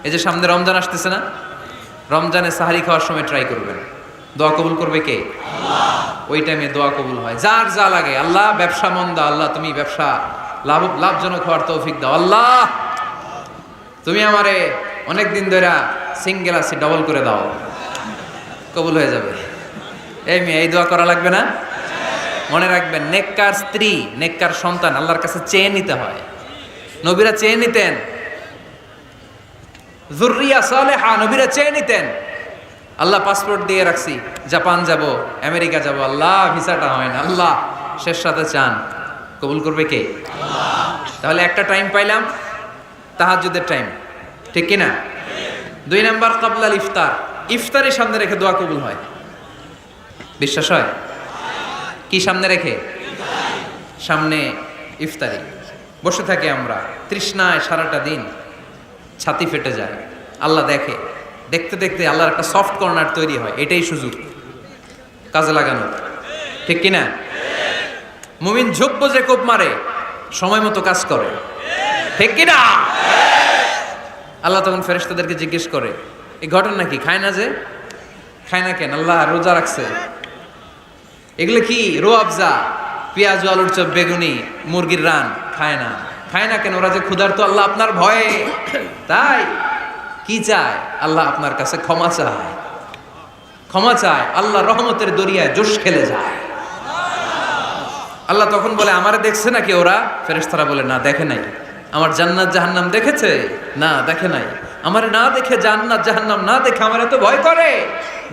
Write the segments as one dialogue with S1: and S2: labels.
S1: এই যে সামনে রমজান আসতেছে না, রমজানে সাহারি খাওয়ার সময় ট্রাই করবেন, দোয়া কবুল করবে কে? ওই টাইমে দোয়া কবুল হয়। যার যা লাগে, আল্লাহ ব্যবসা মন্দা, আল্লাহ তুমি ব্যবসা লাভজনক হওয়ার তৌফিক দাও, আল্লাহ তুমি আমারে অনেক দিন ধরে সিঙ্গেল আছি ডবল করে দাও, কবুল হয়ে যাবে। এই মেয়ে, এই দোয়া করা লাগবে না? মনে রাখবেন, নেককার স্ত্রী, নেককার সন্তান আল্লাহর কাছে চেয়ে নিতে হয়। নবীরা চেয়ে নিতেন, যুররিয়া সালেহা নবীরা চেয়ে নিতেন। আল্লাহ পাসপোর্ট দিয়ে রাখছি, জাপান যাব, আমেরিকা যাব, আল্লাহ ভিসাটা হয় না, আল্লাহ শেষ সাথে চান, কবুল করবে কে? তাহলে একটা টাইম পাইলাম, তাহাজ্জুদের টাইম, ঠিক কিনা? 2 নাম্বার ক্বাবলাল ইফতার, ইফতারের সামনে রেখে দোয়া কবুল হয়। বিশ্বাস হয়? কি সামনে রেখে? সামনে ইফতারি বসে থাকি আমরা, তৃষ্ণায় সারাটা দিন ছাতি ফেটে যায়, আল্লাহ দেখে, দেখতে দেখতে আল্লাহর একটা সফট কর্নার তৈরি হয়। এটাই সুযোগ কাজে লাগানো, ঠিক কিনা? মুমিন ঝোপ যে কোপ মারে, সময় মতো কাজ করে, ঠিক কিনা? আল্লাহ তখন ফেরেশতাদেরকে জিজ্ঞেস করে, এই ঘটনা কি? খায় না যে, খায় না কেন? আল্লাহ রোজা রাখছে, এগুলো কি? রোয়াবজা, পেঁয়াজ আলুর চপ, বেগুনি, মুরগির রান, খায় না। খায় না কেন? ওরা যে ক্ষুধার্ত, আল্লাহ আপনার ভয়ে। তাই কি চায়? আল্লাহ আপনার কাছে ক্ষমা চায়, ক্ষমা চায়, আল্লাহ রহমতের দরিয়ায় জোশ খেলে যায়। আল্লাহ তখন বলে, আমারে দেখছে নাকি ওরা? ফেরেশতারা বলে, না দেখে নাই। আমার জান্নাত জাহান্নাম দেখেছে? না দেখে নাই। আমারে না দেখে, জান্নাত জাহান্নাম না দেখে আমার এত ভয় করে,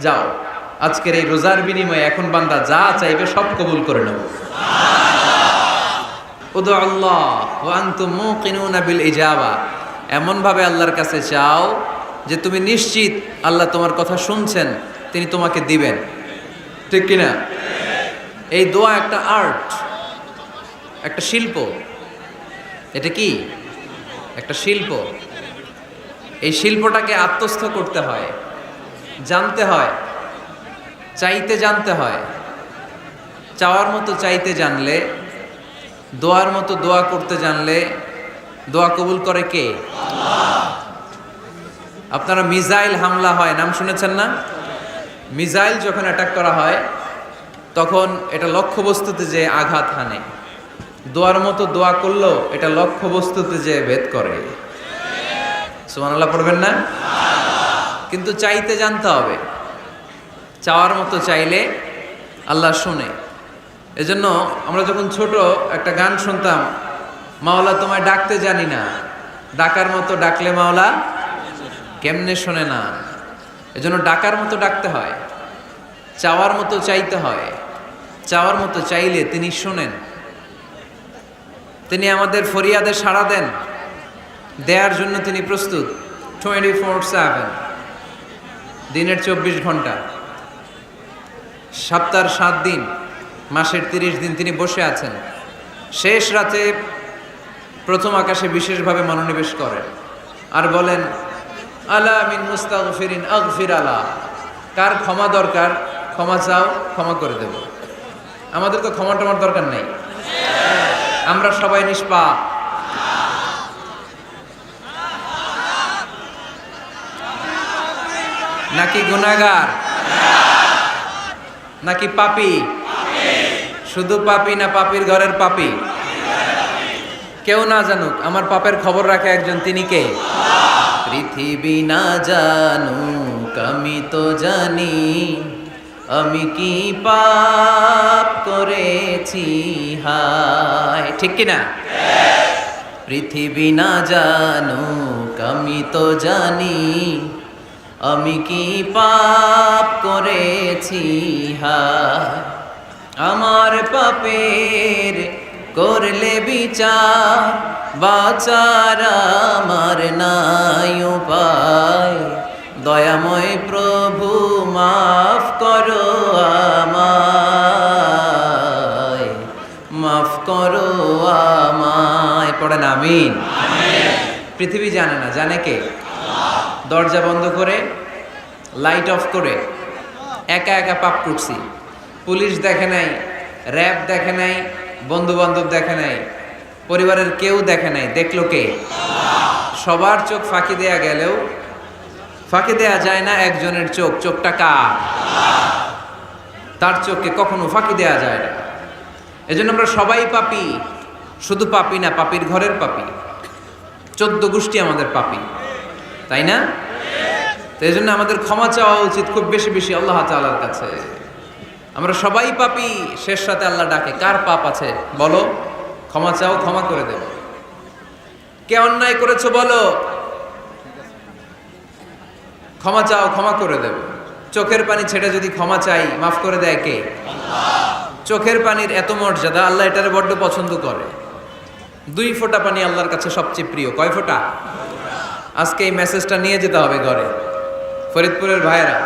S1: যাও আজকের এই রোজার বিনিময়ে এখন বান্দা যা চাইবে সব কবুল করে নেব। উদু আল্লাহ ওয়া আনতুম মুকিনুনা বিল ইজাবা, এমন ভাবে আল্লাহর কাছে চাও যে তুমি নিশ্চিত আল্লাহ তোমার কথা শুনছেন, তিনি তোমাকে দিবেন, ঠিক কিনা? এই দোয়া একটা আর্ট, একটা শিল্প। এটা কি? একটা শিল্প। এই শিল্পটাকে আত্মস্থ করতে হয়, জানতে হয়, চাইতে জানতে হয়। চাওয়ার মতো চাইতে জানলে, দোয়ার মতো দোয়া করতে জানলে দোয়া কবুল করে কে? আপনারা মিসাইল হামলা হয়, নাম শুনেছেন না? মিসাইল যখন অ্যাটাক করা হয় তখন এটা লক্ষ্যবস্তুতে যে আঘাত হানে, দোয়ার মতো দোয়া করলেও এটা লক্ষ্যবস্তুতে যে ভেদ করে। সুবহানাল্লাহ পড়বেন না? কিন্তু চাইতে জানতে হবে, চাওয়ার মতো চাইলে আল্লাহ শুনে। এজন্য আমরা যখন ছোট একটা গান শুনতাম, মাওলা তোমায় ডাকতে জানি না, ডাকার মতো ডাকলে মাওলা কেমনে শোনে না। এজন্য ডাকার মতো ডাকতে হয়, চাওয়ার মতো চাইতে হয়। চাওয়ার মতো চাইলে তিনি শোনেন, তিনি আমাদের ফরিয়াদে সাড়া দেন, দেওয়ার জন্য তিনি প্রস্তুত 24/7, দিনের 24 ঘন্টা, সপ্তাহের 7 দিন, মাসের 30 দিন তিনি বসে আছেন। শেষ রাতে প্রথম আকাশে বিশেষভাবে মনোনিবেশ করেন আর বলেন, আলা মিন মুস্তাগফিরিন আগফির আলা, কার ক্ষমা দরকার ক্ষমা চাও, ক্ষমা করে দেব। আমাদের তো ক্ষমা টমার দরকার নেই, আমরা সবাই নিষ্পাপ। নাকি গুনাহগার? নাকি পাপী? শুধু পাপী না পাপীর ঘরের পাপী? কেউ না জানুক, আমার পাপের খবর রাখে একজন, তিনি কে? পৃথিবী না জানুক আমি তো জানি, আমি কি পাপ করেছি হায়, ঠিক কিনা? পৃথিবী না জানুক আমি তো জানি, আমি কি পাপ করেছি হায়। আমার পাপের করলে বিচার, বাঁচার আমার নাই উপায়, দয়াময় প্রভু মাফ করো আমায়, মাফ করো আমায়। পড়েন আমিন। পৃথিবী জানে না, জানে কে? দরজা বন্ধ করে, লাইট অফ করে একা একা পাপ করছি। পুলিশ দেখে নাই, র্যাব দেখে নাই, বন্ধু বান্ধব দেখে নাই, পরিবারের কেউ দেখে নাই, দেখলো কে? সবার চোখ ফাঁকি দেয়া গেলেও ফাঁকি দেয়া যায় না একজনের চোখ। চোখটা কার? তার চোখকে কখনো ফাঁকি দেয়া যায় না। এজন্য আমরা সবাই পাপী, শুধু পাপী না, পাপীর ঘরের পাপী। 14 গোষ্ঠী আমাদের পাপী, তাই না? তো এই জন্য আমাদের ক্ষমা চাওয়া উচিত খুব বেশি বেশি আল্লাহ তাআলার কাছে। আমরা সবাই পাপী, শেষ রাতে আল্লাহ ডাকে, কার পাপ আছে বলো, ক্ষমা চাও, ক্ষমা করে দেব। কে অন্যায় করেছো বলো, ক্ষমা চাও, ক্ষমা করে দেব। চোখের পানি ছেড়ে যদি ক্ষমা চাই, মাফ করে দেয় কে? চোখের পানির এত মর্যাদা, আল্লাহ এটারে বড্ড পছন্দ করে। 2 ফোঁটা পানি আল্লাহর কাছে সবচেয়ে প্রিয়। কয় ফোঁটা? আজকে এই মেসেজটা নিয়ে যেতে হবে ঘরে। ফরিদপুরের ভাইয়েরা,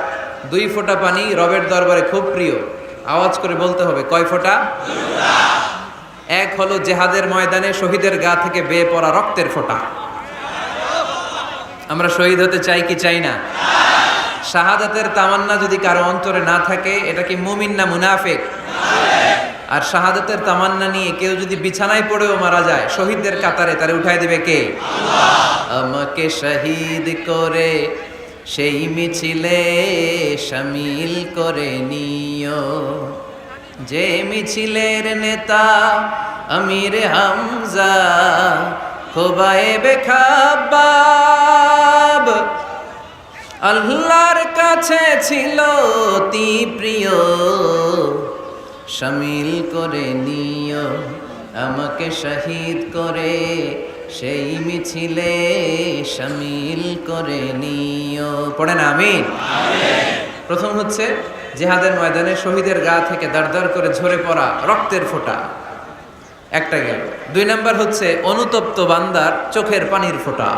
S1: 2 ফোঁটা পানি রবের দরবারে খুব প্রিয়। আওয়াজ করে বলতে হবে, কয় ফোঁটা? 1 হলো জেহাদের ময়দানে শহীদের গা থেকে বেয়ে পড়া রক্তের ফোঁটা। আমরা শহীদ হতে চাই কি চাই না? শাহাদাতের তামান্না যদি কারো অন্তরে না থাকে, এটা কি মুমিন না মুনাফিক? আর শাহাদাতের তামান্না নিয়ে কেউ যদি বিছানায় পড়েও মারা যায়, শহীদদের কাতারে তারে উঠাই দেবে কে? আমাকে শহীদ করে সেই মিছিলে শামিল করে নিও, যে মিছিলের নেতা আমির হামজা খোবায়েবে খাব্বাব। আল্লাহর কাছে ছিল অতি প্রিয়, শামিল করে নিও আমাকে শহীদ করে সেই মিছিলে শামিল করে নিও। পড়েন আমিন। প্রথম হচ্ছে জিহাদের ময়দানে শহীদের গা থেকে দাঁড় করে ঝরে পড়া রক্তের ফোঁটা, একটা গেল। 2 নাম্বার হচ্ছে অনুতপ্ত বান্দার চোখের পানির ফোঁটা।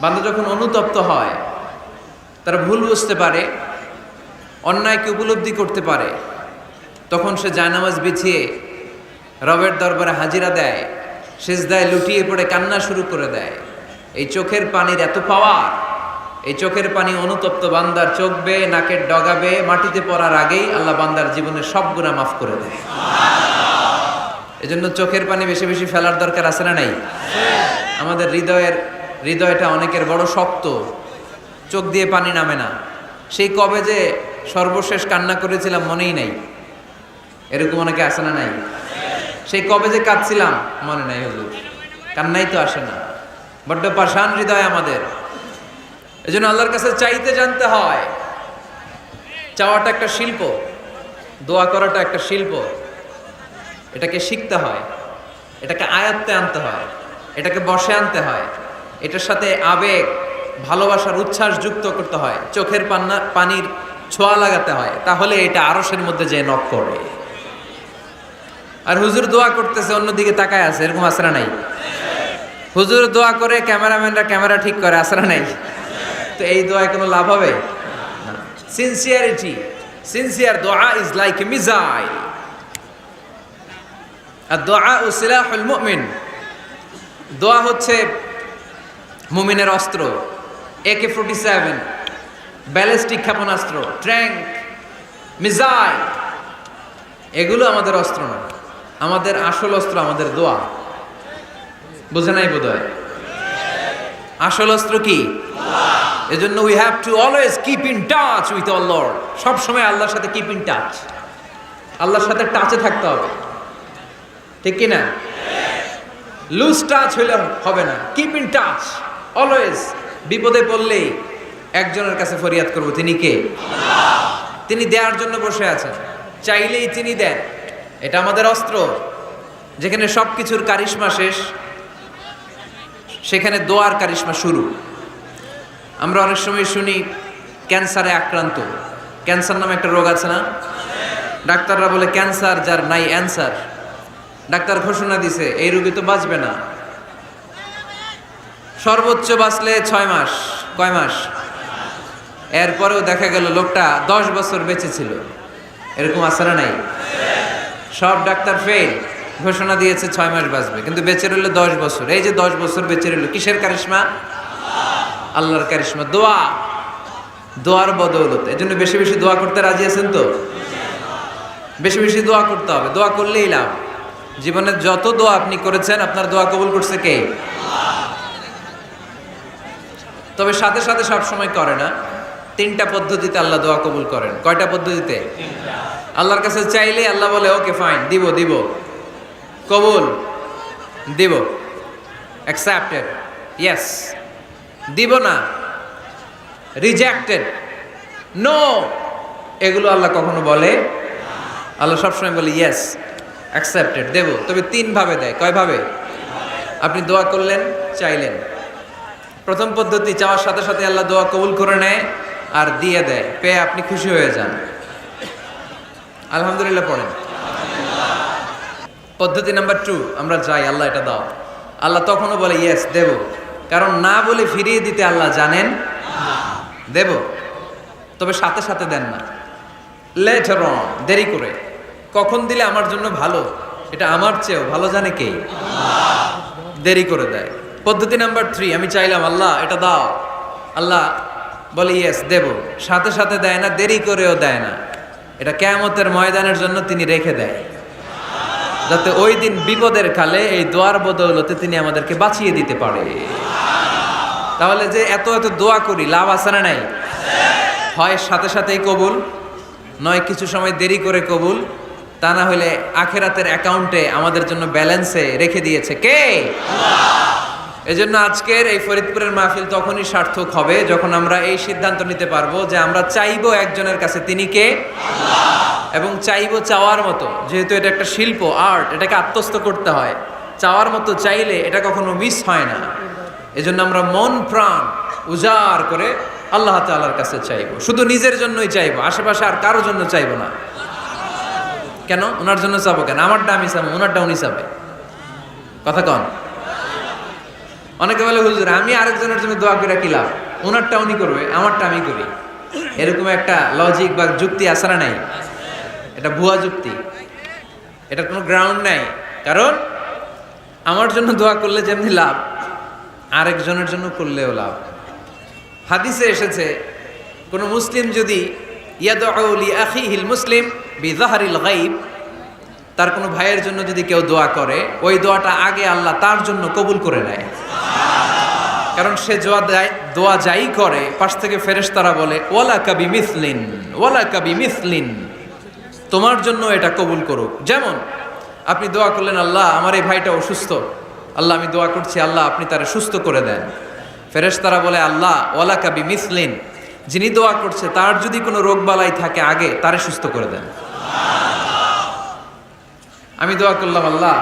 S1: বান্দা যখন অনুতপ্ত হয়, তারা ভুল বুঝতে পারে, অন্যায়কে উপলব্ধি করতে পারে, তখন সে জায়নামাজ বিছিয়ে রবের দরবারে হাজিরা দেয়, সিজদায় লুটিয়ে পড়ে কান্না শুরু করে দেয়। এই চোখের পানির এত পাওয়ার, এই চোখের পানি অনুতপ্ত বান্দার চোখ বেয়ে নাকের ডগাবে মাটিতে পড়ার আগেই আল্লাহ বান্দার জীবনের সব গুনাহ মাফ করে দেয়। এজন্য চোখের পানি বেশি বেশি ফেলার দরকার আছে না নাই? আমাদের হৃদয়টা অনেকের বড় শক্ত, চোখ দিয়ে পানি নামে না। সেই কবে যে সর্বশেষ কান্না করেছিলাম মনেই নাই, এরকম অনেকে আসে না নাই? সেই কবে যে কাঁদছিলাম মনে নাই হুজুর, কান্নাই তো আসে না। বড্ড পাষাণ হৃদয় আমাদের। এজন্য আল্লাহর কাছে চাইতে জানতে হয়। চাওয়াটা একটা শিল্প, দোয়া করাটা একটা শিল্প। এটাকে শিখতে হয়, এটাকে আয়ত্তে আনতে হয়, এটাকে বশে আনতে হয়, এটার সাথে আবেগ, ভালোবাসার উচ্ছ্বাস যুক্ত করতে হয়, চোখের পানির ছোঁয়া লাগাতে হয়, তাহলে এটা আরশের মধ্যে যে নক করে। আর হুজুর দোয়া করতেছে, অন্যদিকে তাকায় আছে, এরকম আসরা নাই? হুজুর দোয়া করে ক্যামেরাম্যানরা ক্যামেরা ঠিক করে, আসরা নাই? তো এই দোয়ায় কোনো লাভ হবে না। সিনসিয়ার দোয়া ইজ লাইক এ মিসাইল, আর দোয়া ও সিলাহুল মুমিন। দোয়া হচ্ছে মুমিনের অস্ত্র। AK-47 ব্যালিস্টিক ক্ষেপণাস্ত্র, ট্যাঙ্ক, মিসাইল, এগুলো আমাদের অস্ত্র না। আমাদের আসল অস্ত্র আমাদের দোয়া। বুঝে নাই বোধহয়? আসল অস্ত্র কি? এজন্য we have to always keep in touch with our Lord. সব সময় আল্লাহর সাথে কিপ ইন টাচ, আল্লাহর সাথে টাচে থাকতে হবে, ঠিক কি না? লুজ টাচ হইলে হবে না, কিপ ইন টাচ অলওয়েজ। বিপদে পড়লেই একজনের কাছে ফরিয়াদ করব, তিনি কে? তিনি দেওয়ার জন্য বসে আছেন, চাইলেই তিনি দেন। এটা আমাদের অস্ত্র। যেখানে সব কিছুর কারিশমা শেষ, সেখানে দোয়ার কারিশমা শুরু। আমরা অনেক সময় শুনি ক্যান্সারে আক্রান্ত। ক্যান্সার নামে একটা রোগ আছে না? ডাক্তাররা বলে ক্যান্সার যার নাই অ্যান্সার। ডাক্তার ঘোষণা দিছে এই রোগী তো বাঁচবে না, সর্বোচ্চ বাঁচলে 6 মাস। কয় মাস? এরপরেও দেখা গেল লোকটা 10 বছর বেঁচে ছিল। এরকম আছে না নাই? সব ডাক্তার ফেল, ঘোষণা দিয়েছে 6 মাস বাঁচবে, কিন্তু বেঁচে রইল 10 বছর। এই যে 10 বছর বেঁচে রইল, কিসের কারিশমা? আল্লাহর কারিশমা। দোয়া, দোয়ার বদৌলতে। এজন্য বেশি বেশি দোয়া করতে রাজি আছেন তো? বেশি বেশি দোয়া করতে হবে, দোয়া করলেই লাভ। জীবনে যত দোয়া আপনি করেছেন আপনার দোয়া কবুল করছে কে? তবে সাথে সাথে সব সময় করে না। 3টা পদ্ধতিতে আল্লাহ দোয়া কবুল করেন। কয়টা পদ্ধতিতে? আল্লাহর কাছে চাইলে আল্লাহ বলে ওকে ফাইন, দিব দিব, কবুল দিব, অ্যাকসেপ্টেড, ইয়েস। দিব না, রিজেক্টেড, নো, এগুলো আল্লাহ কখনো বলে? আল্লাহ সবসময় বলে ইয়েস, অ্যাকসেপ্টেড, দেব। তবে 3 ভাবে দেয়। কয় ভাবে? আপনি দোয়া করলেন, চাইলেন, প্রথম পদ্ধতি চাওয়ার সাথে সাথে আল্লাহ দোয়া কবুল করে নেয় আর দিয়ে দেয়, পেয়ে আপনি খুশি হয়ে যান, আলহামদুলিল্লাহ পড়েন। পদ্ধতি নাম্বার 2, আমরা চাই আল্লাহ এটা দাও, আল্লাহ তখনও বলে ইয়েস, দেব। কারণ না বলে ফিরিয়ে দিতে আল্লাহ জানেন, দেব, তবে সাথে সাথে দেন না, লেটার অন, দেরি করে। কখন দিলে আমার জন্য ভালো, এটা আমার চেয়েও ভালো জানে কে? দেরি করে দেয়। পদ্ধতি নাম্বার 3, আমি চাইলাম আল্লাহ এটা দাও, আল্লাহ বলে ইয়েস, দেব, সাথে সাথে দেয় না, দেরি করেও দেয় না। এটা কিয়ামতের ময়দানের জন্য তিনি রেখে দেয়, যাতে ওই দিন বিপদের কালে এই দোয়ার বদৌলতে তিনি আমাদেরকে বাঁচিয়ে দিতে পারে। তাহলে যে এত এত দোয়া করি, লাভ আছে না নাই? হয় সাথে সাথেই কবুল, নয় কিছু সময় দেরি করে কবুল, তা না হলে আখেরাতের অ্যাকাউন্টে আমাদের জন্য ব্যালেন্সে রেখে দিয়েছে কে? এজন্য আজকের এই ফরিদপুরের মাহফিল তখনই সার্থক হবে যখন আমরা এই সিদ্ধান্ত নিতে পারবো যে আমরা চাইবো একজনের কাছে, তিনি কে? এবং চাইবো চাওয়ার মতো। যেহেতু এটা একটা শিল্প, আর্ট, এটাকে আত্মস্থ করতে হয়। চাওয়ার মতো চাইলে এটা কখনো মিস হয় না। এজন্য আমরা মন প্রাণ উজাড় করে আল্লাহ তাআলার কাছে চাইবো, শুধু নিজের জন্যই চাইবো, আশেপাশে আর কারোর জন্য চাইবো না। কেন? ওনার জন্য চাবো কেন? আমারটা আমি চাবো, ওনারটা উনি চাবে। কথা কন। অনেকে বলে হুজুর আমি আরেকজনের জন্য দোয়া করে কি লাভ, ওনারটা উনি করবে, আমারটা আমি করি। এরকম একটা লজিক বা যুক্তি আছে না নাই? এটা ভুয়া যুক্তি, এটা কোনো গ্রাউন্ড নাই। কারণ আমার জন্য দোয়া করলে যেমনি লাভ, আরেকজনের জন্য করলেও লাভ। হাদিসে এসেছে কোন মুসলিম যদি ইয়াদউ লি আখিহিল মুসলিম বিযাহরিল গায়ব, তার কোনো ভাইয়ের জন্য যদি কেউ দোয়া করে, ওই দোয়াটা আগে আল্লাহ তার জন্য কবুল করে নেয়। কারণ সে দোয়া যাই করে, পাশ থেকে ফেরেশতারা বলে ওয়ালাকা বিমিসলিন, ওয়ালাকা বিমিসলিন, তোমার জন্য এটা কবুল করুক। যেমন আপনি দোয়া করলেন আল্লাহ আমার এই ভাইটা অসুস্থ, আল্লাহ আমি দোয়া করছি আল্লাহ আপনি তারে সুস্থ করে দেন। ফেরেশতারা বলে আল্লাহ ওয়ালাকা বিমিসলিন, যিনি দোয়া করছে তার যদি কোনো রোগ বালাই থাকে আগে তারে সুস্থ করে দেন। আমি দোয়া করলাম আল্লাহ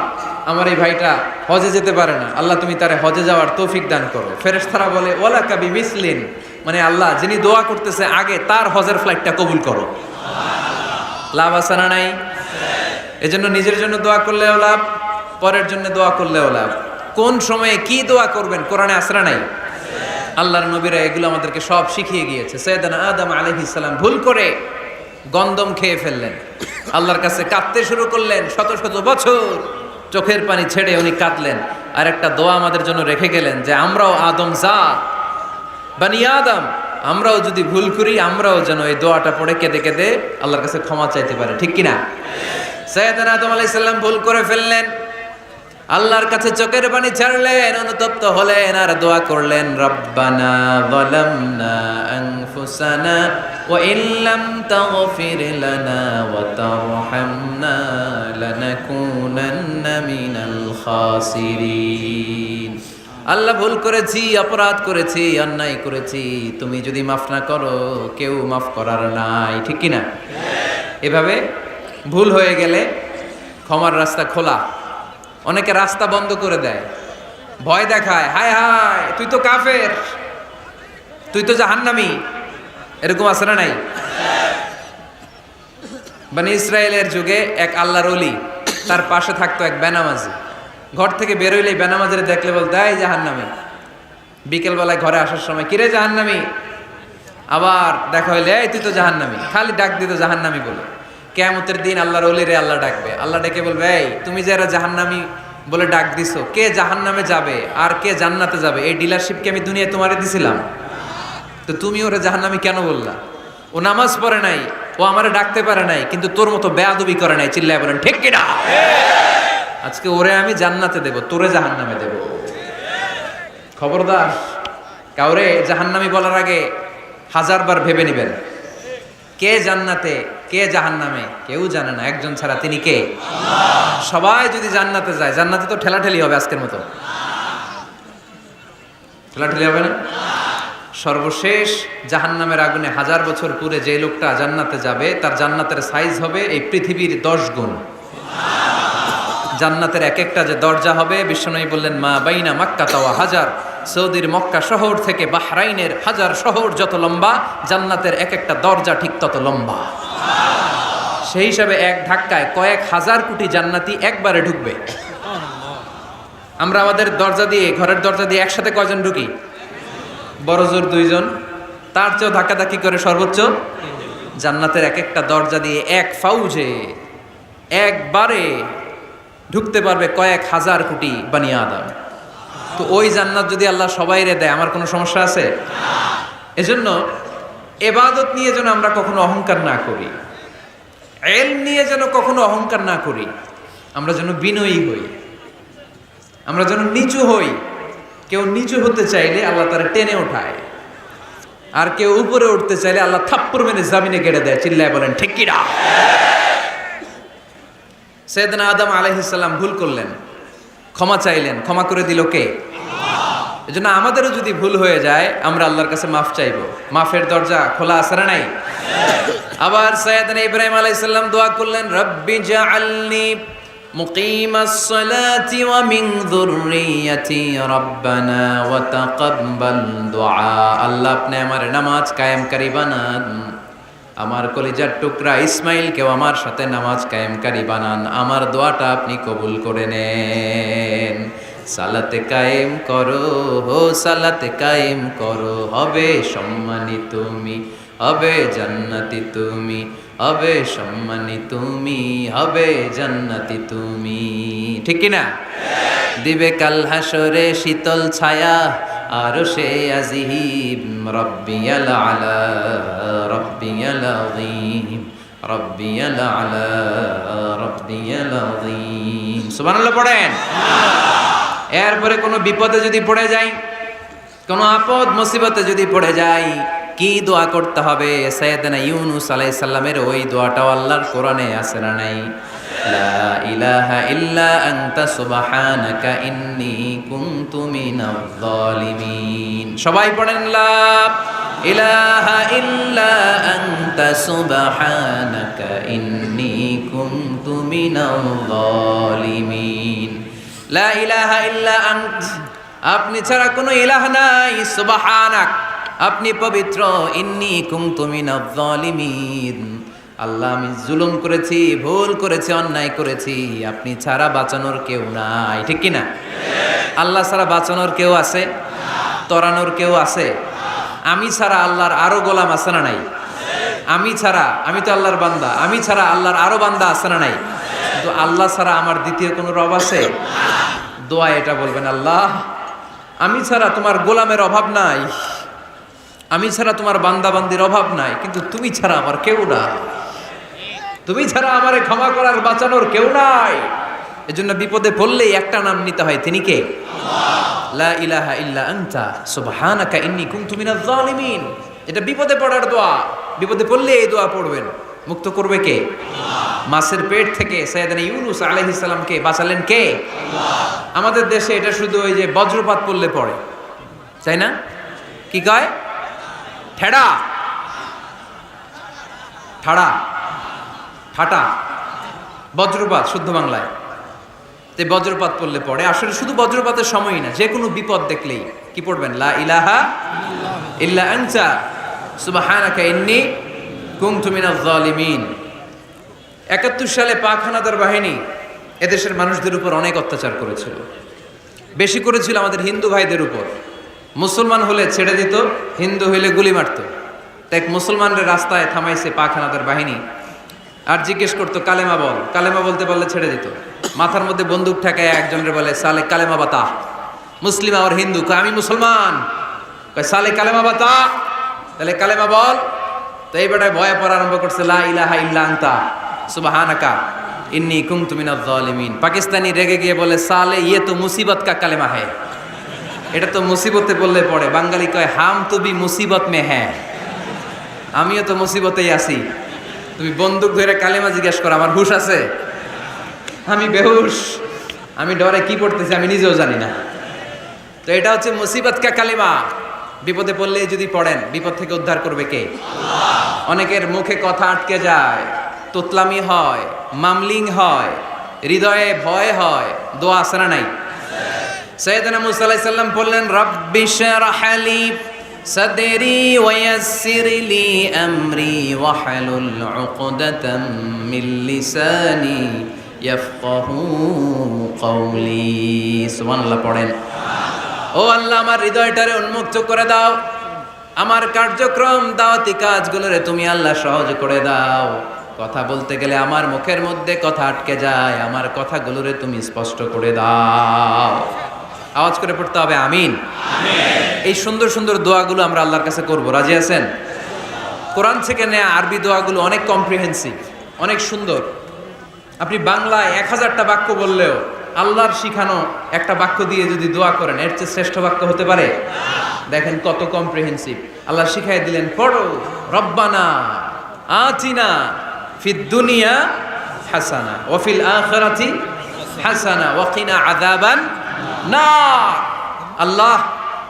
S1: আমার এই ভাইটা হজে যেতে পারে না, আল্লাহ তুমি তারে হজে যাওয়ার তৌফিক দান করো। ফেরেশতারা বলে ওয়ালাকা বিমিসলিন, মানে আল্লাহ যিনি দোয়া করতেছে আগে তার হজের ফ্লাইটটা কবুল করো। লাভ আছে না নাই? এজন্য নিজের জন্য দোয়া করলেও লাভ, পরের জন্য দোয়া করলেও লাভ। কোন সময়ে কি দোয়া করবেন কোরআনে আছে না নাই? আল্লাহর নবীরা এগুলো আমাদেরকে সব শিখিয়ে গিয়েছে। সাইয়েদনা আদম আলাইহিস সালাম ভুল করে গন্ধম খেয়ে ফেললেন, আল্লাহর কাছে কাঁদতে শুরু করলেন, শত শত বছর চোখের পানি ছেড়ে উনি কাঁদলেন। আর একটা দোয়া আমাদের জন্য রেখে গেলেন যে আমরাও আদম জাত, বানি আদম, আমরাও যদি ভুল করি আমরাও যেন এই দোয়াটা পড়ে কেঁদে কেঁদে আল্লাহর কাছে ক্ষমা চাইতে পারে, ঠিক কিনা? সাইয়েদনা আদম আলাইহিস সালাম ভুল করে ফেললেন, আল্লাহর কাছে চোখের পানি ছাড়লেন, অনুতপ্ত হলেন আর দোয়া করলেন রব্বানা যালামনা আনফুসানা ওয়া ইল্লাম তাগফির লানা ওয়া তারহামনা লানাকুনান্না মিনাল খাসিরিন। আল্লাহ ভুল করেছি, অপরাধ করেছি, অন্যায় করেছি, তুমি যদি মাফ না করো কেউ মাফ করার নাই, ঠিক কিনা? এভাবে ভুল হয়ে গেলে ক্ষমার রাস্তা খোলা। অনেকে রাস্তা বন্ধ করে দেয়, ভয় দেখায়, হায় হায় তুই তো কাফের, তুই তো জাহান্নামী, এরকম আছে না নাই? বনি ইসরায়েলের যুগে এক আল্লাহর ওলি, তার পাশে থাকতো এক বেনামাজি। ঘর থেকে বেরোইলে বেনামাজিরে দেখলে বলতে এই জাহান্নামী। বিকেলবেলায় ঘরে আসার সময় কিরে জাহান্নামী, আবার দেখা হইলে এই তুই তো জাহান্নামী, খালি ডাক দিত জাহান্নামী বলে। কিয়ামতের দিন আল্লাহর ওলিরে আল্লাহ ডাকবে, আল্লাহ ডেকে বলবে এই তুমি যারা জাহান্নামী বলে ডাক দিছো, কে জাহান্নামে যাবে আর কে জান্নাতে যাবে এই ডিলারশিপ কি আমি দুনিয়ায় তোমারে দিছিলাম? তো তুমি ওরে জাহান্নামী কেন বললা? ও নামাজ পড়ে নাই, ও আমারে ডাকতে পারে নাই, কিন্তু তোর মতো বেয়াদবি করে নাই। চিল্লায় বলেন ঠিক কিনা? আজকে ওরে আমি জান্নাতে দেব, তোরে জাহান্নামে দেব। খবরদার, কাউরে জাহান্নামী বলার আগে 1000 বার ভেবে নেবেন। কে জান্নাতে কে জাহান্নামে কেউ জানে না, একজন ছাড়া, তিনি কে? সবাই যদি জান্নাতে যায়, জান্নাতে তো ঠেলাঠেলি হবে আজকের মতো। ঠেলাঠেলি হবে না? সর্বশেষ জাহান্নামের আগুনে 1000 বছর পুরে যে লোকটা জান্নাতে যাবে, তার জান্নাতের সাইজ হবে এই পৃথিবীর 10 গুণ। জান্নাতের এক একটা যে দরজা হবে, বিশ্বনবী বললেন মা বাইনা মাক্কা তাওয়া হাজার, সৌদির মক্কা শহর থেকে বাহরাইনের হাজার শহর যত লম্বা, জান্নাতের এক একটা দরজা ঠিক তত লম্বা। সেই হিসাবে এক ধাক্কায় কয়েক হাজার কোটি জান্নাতি একবারে ঢুকবে। আমরা আমাদের দরজা দিয়ে, ঘরের দরজা দিয়ে একসাথে কয়জন ঢুকি? বড় জোর 2 জন, তার চেয়েও ধাক্কাধাক্কি করে সর্বোচ্চ। জান্নাতের এক একটা দরজা দিয়ে এক ফাউজে একবারে ঢুকতে পারবে কয়েক হাজার কোটি বানি আদম। তো ওই জান্নাত যদি আল্লাহ সবাইরে দেয়, আমার কোনো সমস্যা আছে? এজন্য ইবাদত নিয়ে যেন আমরা কখনো অহংকার না করি, ইলম নিয়ে যেন কখনো অহংকার না করি। আমরা যেন বিনয়ী হই, আমরা যেন নিচু হই। কেউ নিচু হতে চাইলে আল্লাহ তারা টেনে ওঠায়, আর কেউ উপরে উঠতে চাইলে আল্লাহ থাপ্পড় মেরে জামিনে গেড়ে দেয়। চিল্লায় বলেন ঠিক কি না? সাইয়েদনা আদম আলাইহিস সালাম ভুল করলেন, ক্ষমা চাইলেন, ক্ষমা করে দিল কে? এজন্য আমাদেরও যদি ভুল হয়ে যায়, আমরা আল্লাহর কাছে মাফ চাইবো। মাফের দরজা খোলা আছে না নাই? আবার সাইয়েদনা ইব্রাহিম আলাইহিস সালাম দোয়া করলেন, রব্বি জাআলনি মুকিমাস সালাতি ওয়া মিন যুররিয়াতি রব্বানা ওয়া তাকাব্বাল দুআ। আল্লাহ আপনি আমার নামাজ কায়েমকারী বানান, আমার কলিজার টুকরা ইসমাইলকেও আমার সাথে নামাজ কায়েমকারী বানান, আমার দোয়াটা আপনি কবুল করে নেন। সালাতে কায়েম করো, হো সালাতে কায়েম করো, হবে সম্মানী তুমি, হবে জান্নাতি তুমি, হবে সম্মানী তুমি, হবে জান্নাতি তুমি। ঠিক কি না? দিবে কাল হাসরে শীতল ছায়া, আর সে আজিম, রব্বিয়াল আলা, রব্বিয়াল আযীম, রব্বিয়াল আলা, রব্বিয়াল আযীম। সুবহানাল্লাহ পড়েন। এরপরে কোনো বিপদে যদি পড়ে যাই, কোনো আপদ মুসিবতে যদি পড়ে যাই, কি দোয়া করতে হবে? সাইয়েদনা ইউনূস আলাইহিস সালামের ওই দোয়াটাও আল্লাহর কোরআনে আছে না নাই? লা ইলাহা ইল্লা আনতা সুবহানাকা ইন্নী কুনতু মিনাজ জালিমিন। সবাই পড়েন লা ইলাহা ইল্লা আনতা সুবহানাকা ইন্নী কুনতু মিনাজ জালিমিন। লা ইলাহা ইল্লা আন্ত, আপনি ছাড়া কোনো ইলাহ নাই, সুবহানাক, আপনি পবিত্র, ইন্নী কুনতু মিনাজ জালিমিন, আল্লাহ আমি জুলুম করেছি, ভুল করেছি, অন্যায় করেছি, আপনি ছাড়া বাঁচানোর কেউ নাই। ঠিক কি না? আল্লাহ ছাড়া বাঁচানোর কেউ আছে? তরানোর কেউ আছে? আমি ছাড়া আল্লাহর আরো গোলাম আছে না নাই? আমি ছাড়া, আমি তো আল্লাহর বান্দা, আমি ছাড়া আল্লাহর আরো বান্দা আছে না নাই? কিন্তু আল্লাহ ছাড়া আমার দ্বিতীয় কোনো রব আছে? দোয়া এটা বলবেন, আল্লাহ আমি ছাড়া তোমার গোলামের অভাব নাই, আমি ছাড়া তোমার বান্দা বান্দির অভাব নাই, কিন্তু তুমি ছাড়া আমার কেউ নাই, তুমি ছাড়া আমারে ক্ষমা করার বাঁচানোর কেউ নাই। এজন্য বিপদে পড়লেই একটা নাম নিতে হয়, তিনি কে? লা ইলাহা ইল্লা আনতা সুবহানাকা ইন্নী কুনতু মিনাজ জালিমিন। এটা বিপদে পড়ার দোয়া, বিপদে পড়লে এই দোয়া পড়বেন। মুক্ত করবে কে? মাছের পেট থেকে সাইয়েদনা ইউনূস আলাইহিস সালামকে বাঁচালেন কে? আমাদের দেশে এটা শুধু ওই যে বজ্রপাত পড়লে পড়ে, তাই না? কি কয়? ঠেড়া, ঠাড়া, ঠাটা, বজ্রপাত শুদ্ধ বাংলায়। তো বজ্রপাত পড়লে পড়ে। আসলে শুধু বজ্রপাতের সময়ই না, যে কোনো বিপদ দেখলেই কি পড়বেন? লা ইলাহা ইল্লা আনতা সুবহানাকা ইন্নী কুনতু মিনাজ জালিমিন। ৭১ সালে পাক হানাদার বাহিনী এদেশের মানুষদের উপর অনেক অত্যাচার করেছিল, বেশি করেছিল আমাদের হিন্দু ভাইদের উপর। মুসলমান হলে ছেড়ে দিত, হিন্দু হইলে গুলি মারত। তাই মুসলমানদের রাস্তায় থামাইছে পাক হানাদার বাহিনী, আর জিজ্ঞেস করতো কালেমা বল, কালেমা বলতে পারলে ছেড়ে দিত। মাথার মধ্যে বন্দুক ঠেকায় একজনের বলে সালে কালেমা বাতা, মুসলিম আর হিন্দু, আমি মুসলমান, সালে কালেমা বাতা, তাহলে কালেমা বল। তো এই বেটায় ভয়ে পড়া আরম্ভ করছে, লা ইলাহা ইল্লা আনতা সুবহানাকা ইন্নী কুনতু মিনাজ জালিমিন। পাকিস্তানি রেগে গিয়ে বলে সালে ইয়ে তো মুসিবত কা কালেমা হ্যায়, এটা তো মুসিবতে বললে পড়ে। বাঙালি কয় হাম তো বি মুসিবত মে হ্যাঁ, আমিও তো মুসিবতেই আছি। তুমি বন্দুক ধরে কালেমা জিজ্ঞেস করো, আমার হুশ আছে? আমি বেহুশ, আমি ডরে কি পড়তেছি আমি নিজেও জানি না। তো এটা হচ্ছে মুসিবত কা কালেমা। বিপদে পড়লে যদি পড়েন, বিপদ থেকে উদ্ধার করবে কে? অনেকের মুখে কথা আটকে যায়, তোতলামি হয়, মামলিং হয়, হৃদয়ে ভয় হয়, দোয়া আছে না নাই? সাইয়েদনা মুসা আলাইহিস সালাম বললেন রাব্বি শরহ লি সাদরি ওয়া ইয়াসসির লি আমরি ওয়াহলুল উকদাতাম মিন লিসানি ইয়াফকাহু কওলি। সুবহানাল্লাহ পড়েন। ও আল্লাহ, আমার হৃদয়টারে উন্মুক্ত করে দাও, আমার কার্যক্রম দাওয়াতি কাজগুলোরে তুমি আল্লাহ সহজ করে দাও। কথা বলতে গেলে আমার মুখের মধ্যে কথা আটকে যায়, আমার কথাগুলোরে তুমি স্পষ্ট করে দাও। আওয়াজ করে পড়তে হবে আমিন। এই সুন্দর সুন্দর দোয়াগুলো আমরা আল্লাহর কাছে করব, রাজি আছেন? কোরআন থেকে নেয়া আরবি দোয়াগুলো অনেক কম্প্রিহেন্সিভ, অনেক সুন্দর। আপনি বাংলায় 1000টা বাক্য বললেও আল্লাহর শিখানো একটা বাক্য দিয়ে যদি দোয়া করেন, এর চেয়ে শ্রেষ্ঠ বাক্য হতে পারে? দেখেন কত কম্প্রিহেন্সিভ। আল্লাহ শিখাই দিলেন, পড়ো রব্বানা আতিনা ফিদ দুনিয়া হাসানা ওয়া ফিল আখিরাতি হাসানা ওয়া কিনা আযাবান নার। আল্লাহ,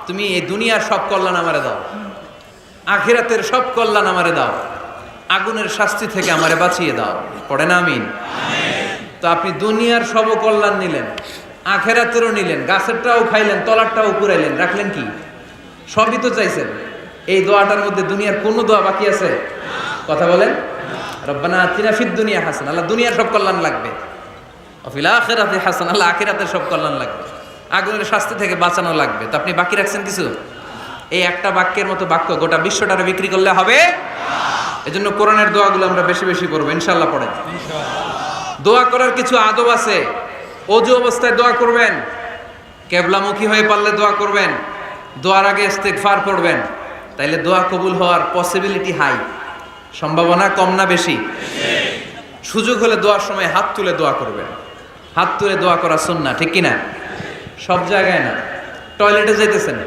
S1: তুমি এই দুনিয়ার সব কল্যাণ আমারে দাও, আখিরাতের সব কল্যাণ আমারে দাও, আগুনের শাস্তি থেকে আমারে বাঁচিয়ে দাও। পড়েন আমিন। তো আপনি দুনিয়ার সব কল্যাণ নিলেন, আখিরাতেরও নিলেন, গাছেরটাও খাইলেন, তলারটাও পুরাইলেন, রাখলেন কি? সবই তো চাইছেন। এই দোয়াটার মধ্যে দুনিয়ার কোনো দোয়া বাকি আছে? কথা বলেন। রব্বানা আতিনা ফিদ দুনিয়া হাসানা, আল্লাহ দুনিয়ার সব কল্যাণ লাগবে। ওয়া ফিল আখিরাতি হাসানা, আল্লাহ আখিরাতের সব কল্যাণ লাগবে, আগুনের শাস্তি থেকে বাঁচানো লাগবে। তো আপনি বাকি রাখছেন কিছু? এই একটা বাক্যের মতো বাক্য গোটা বিশ্বটারে বিক্রি করলে হবে? এজন্য কোরআনের দোয়াগুলো আমরা বেশি বেশি করবো ইনশাআল্লাহ। পড়েন। দোয়া করার কিছু আদব আছে। ওযু অবস্থায় দোয়া করবেন, কিবলামুখী হয়ে পারলে দোয়া করবেন, দোয়ার আগে ইস্তেগফার পড়বেন, তাইলে দোয়া কবুল হওয়ার পসিবিলিটি হাই, সম্ভাবনা কম না বেশি? সুযোগ হলে দোয়ার সময় হাত তুলে দোয়া করবেন। হাত তুলে দোয়া করা সুন্নাহ, ঠিক কি না? সব জায়গায় না। টয়লেটে যাইতেছেন,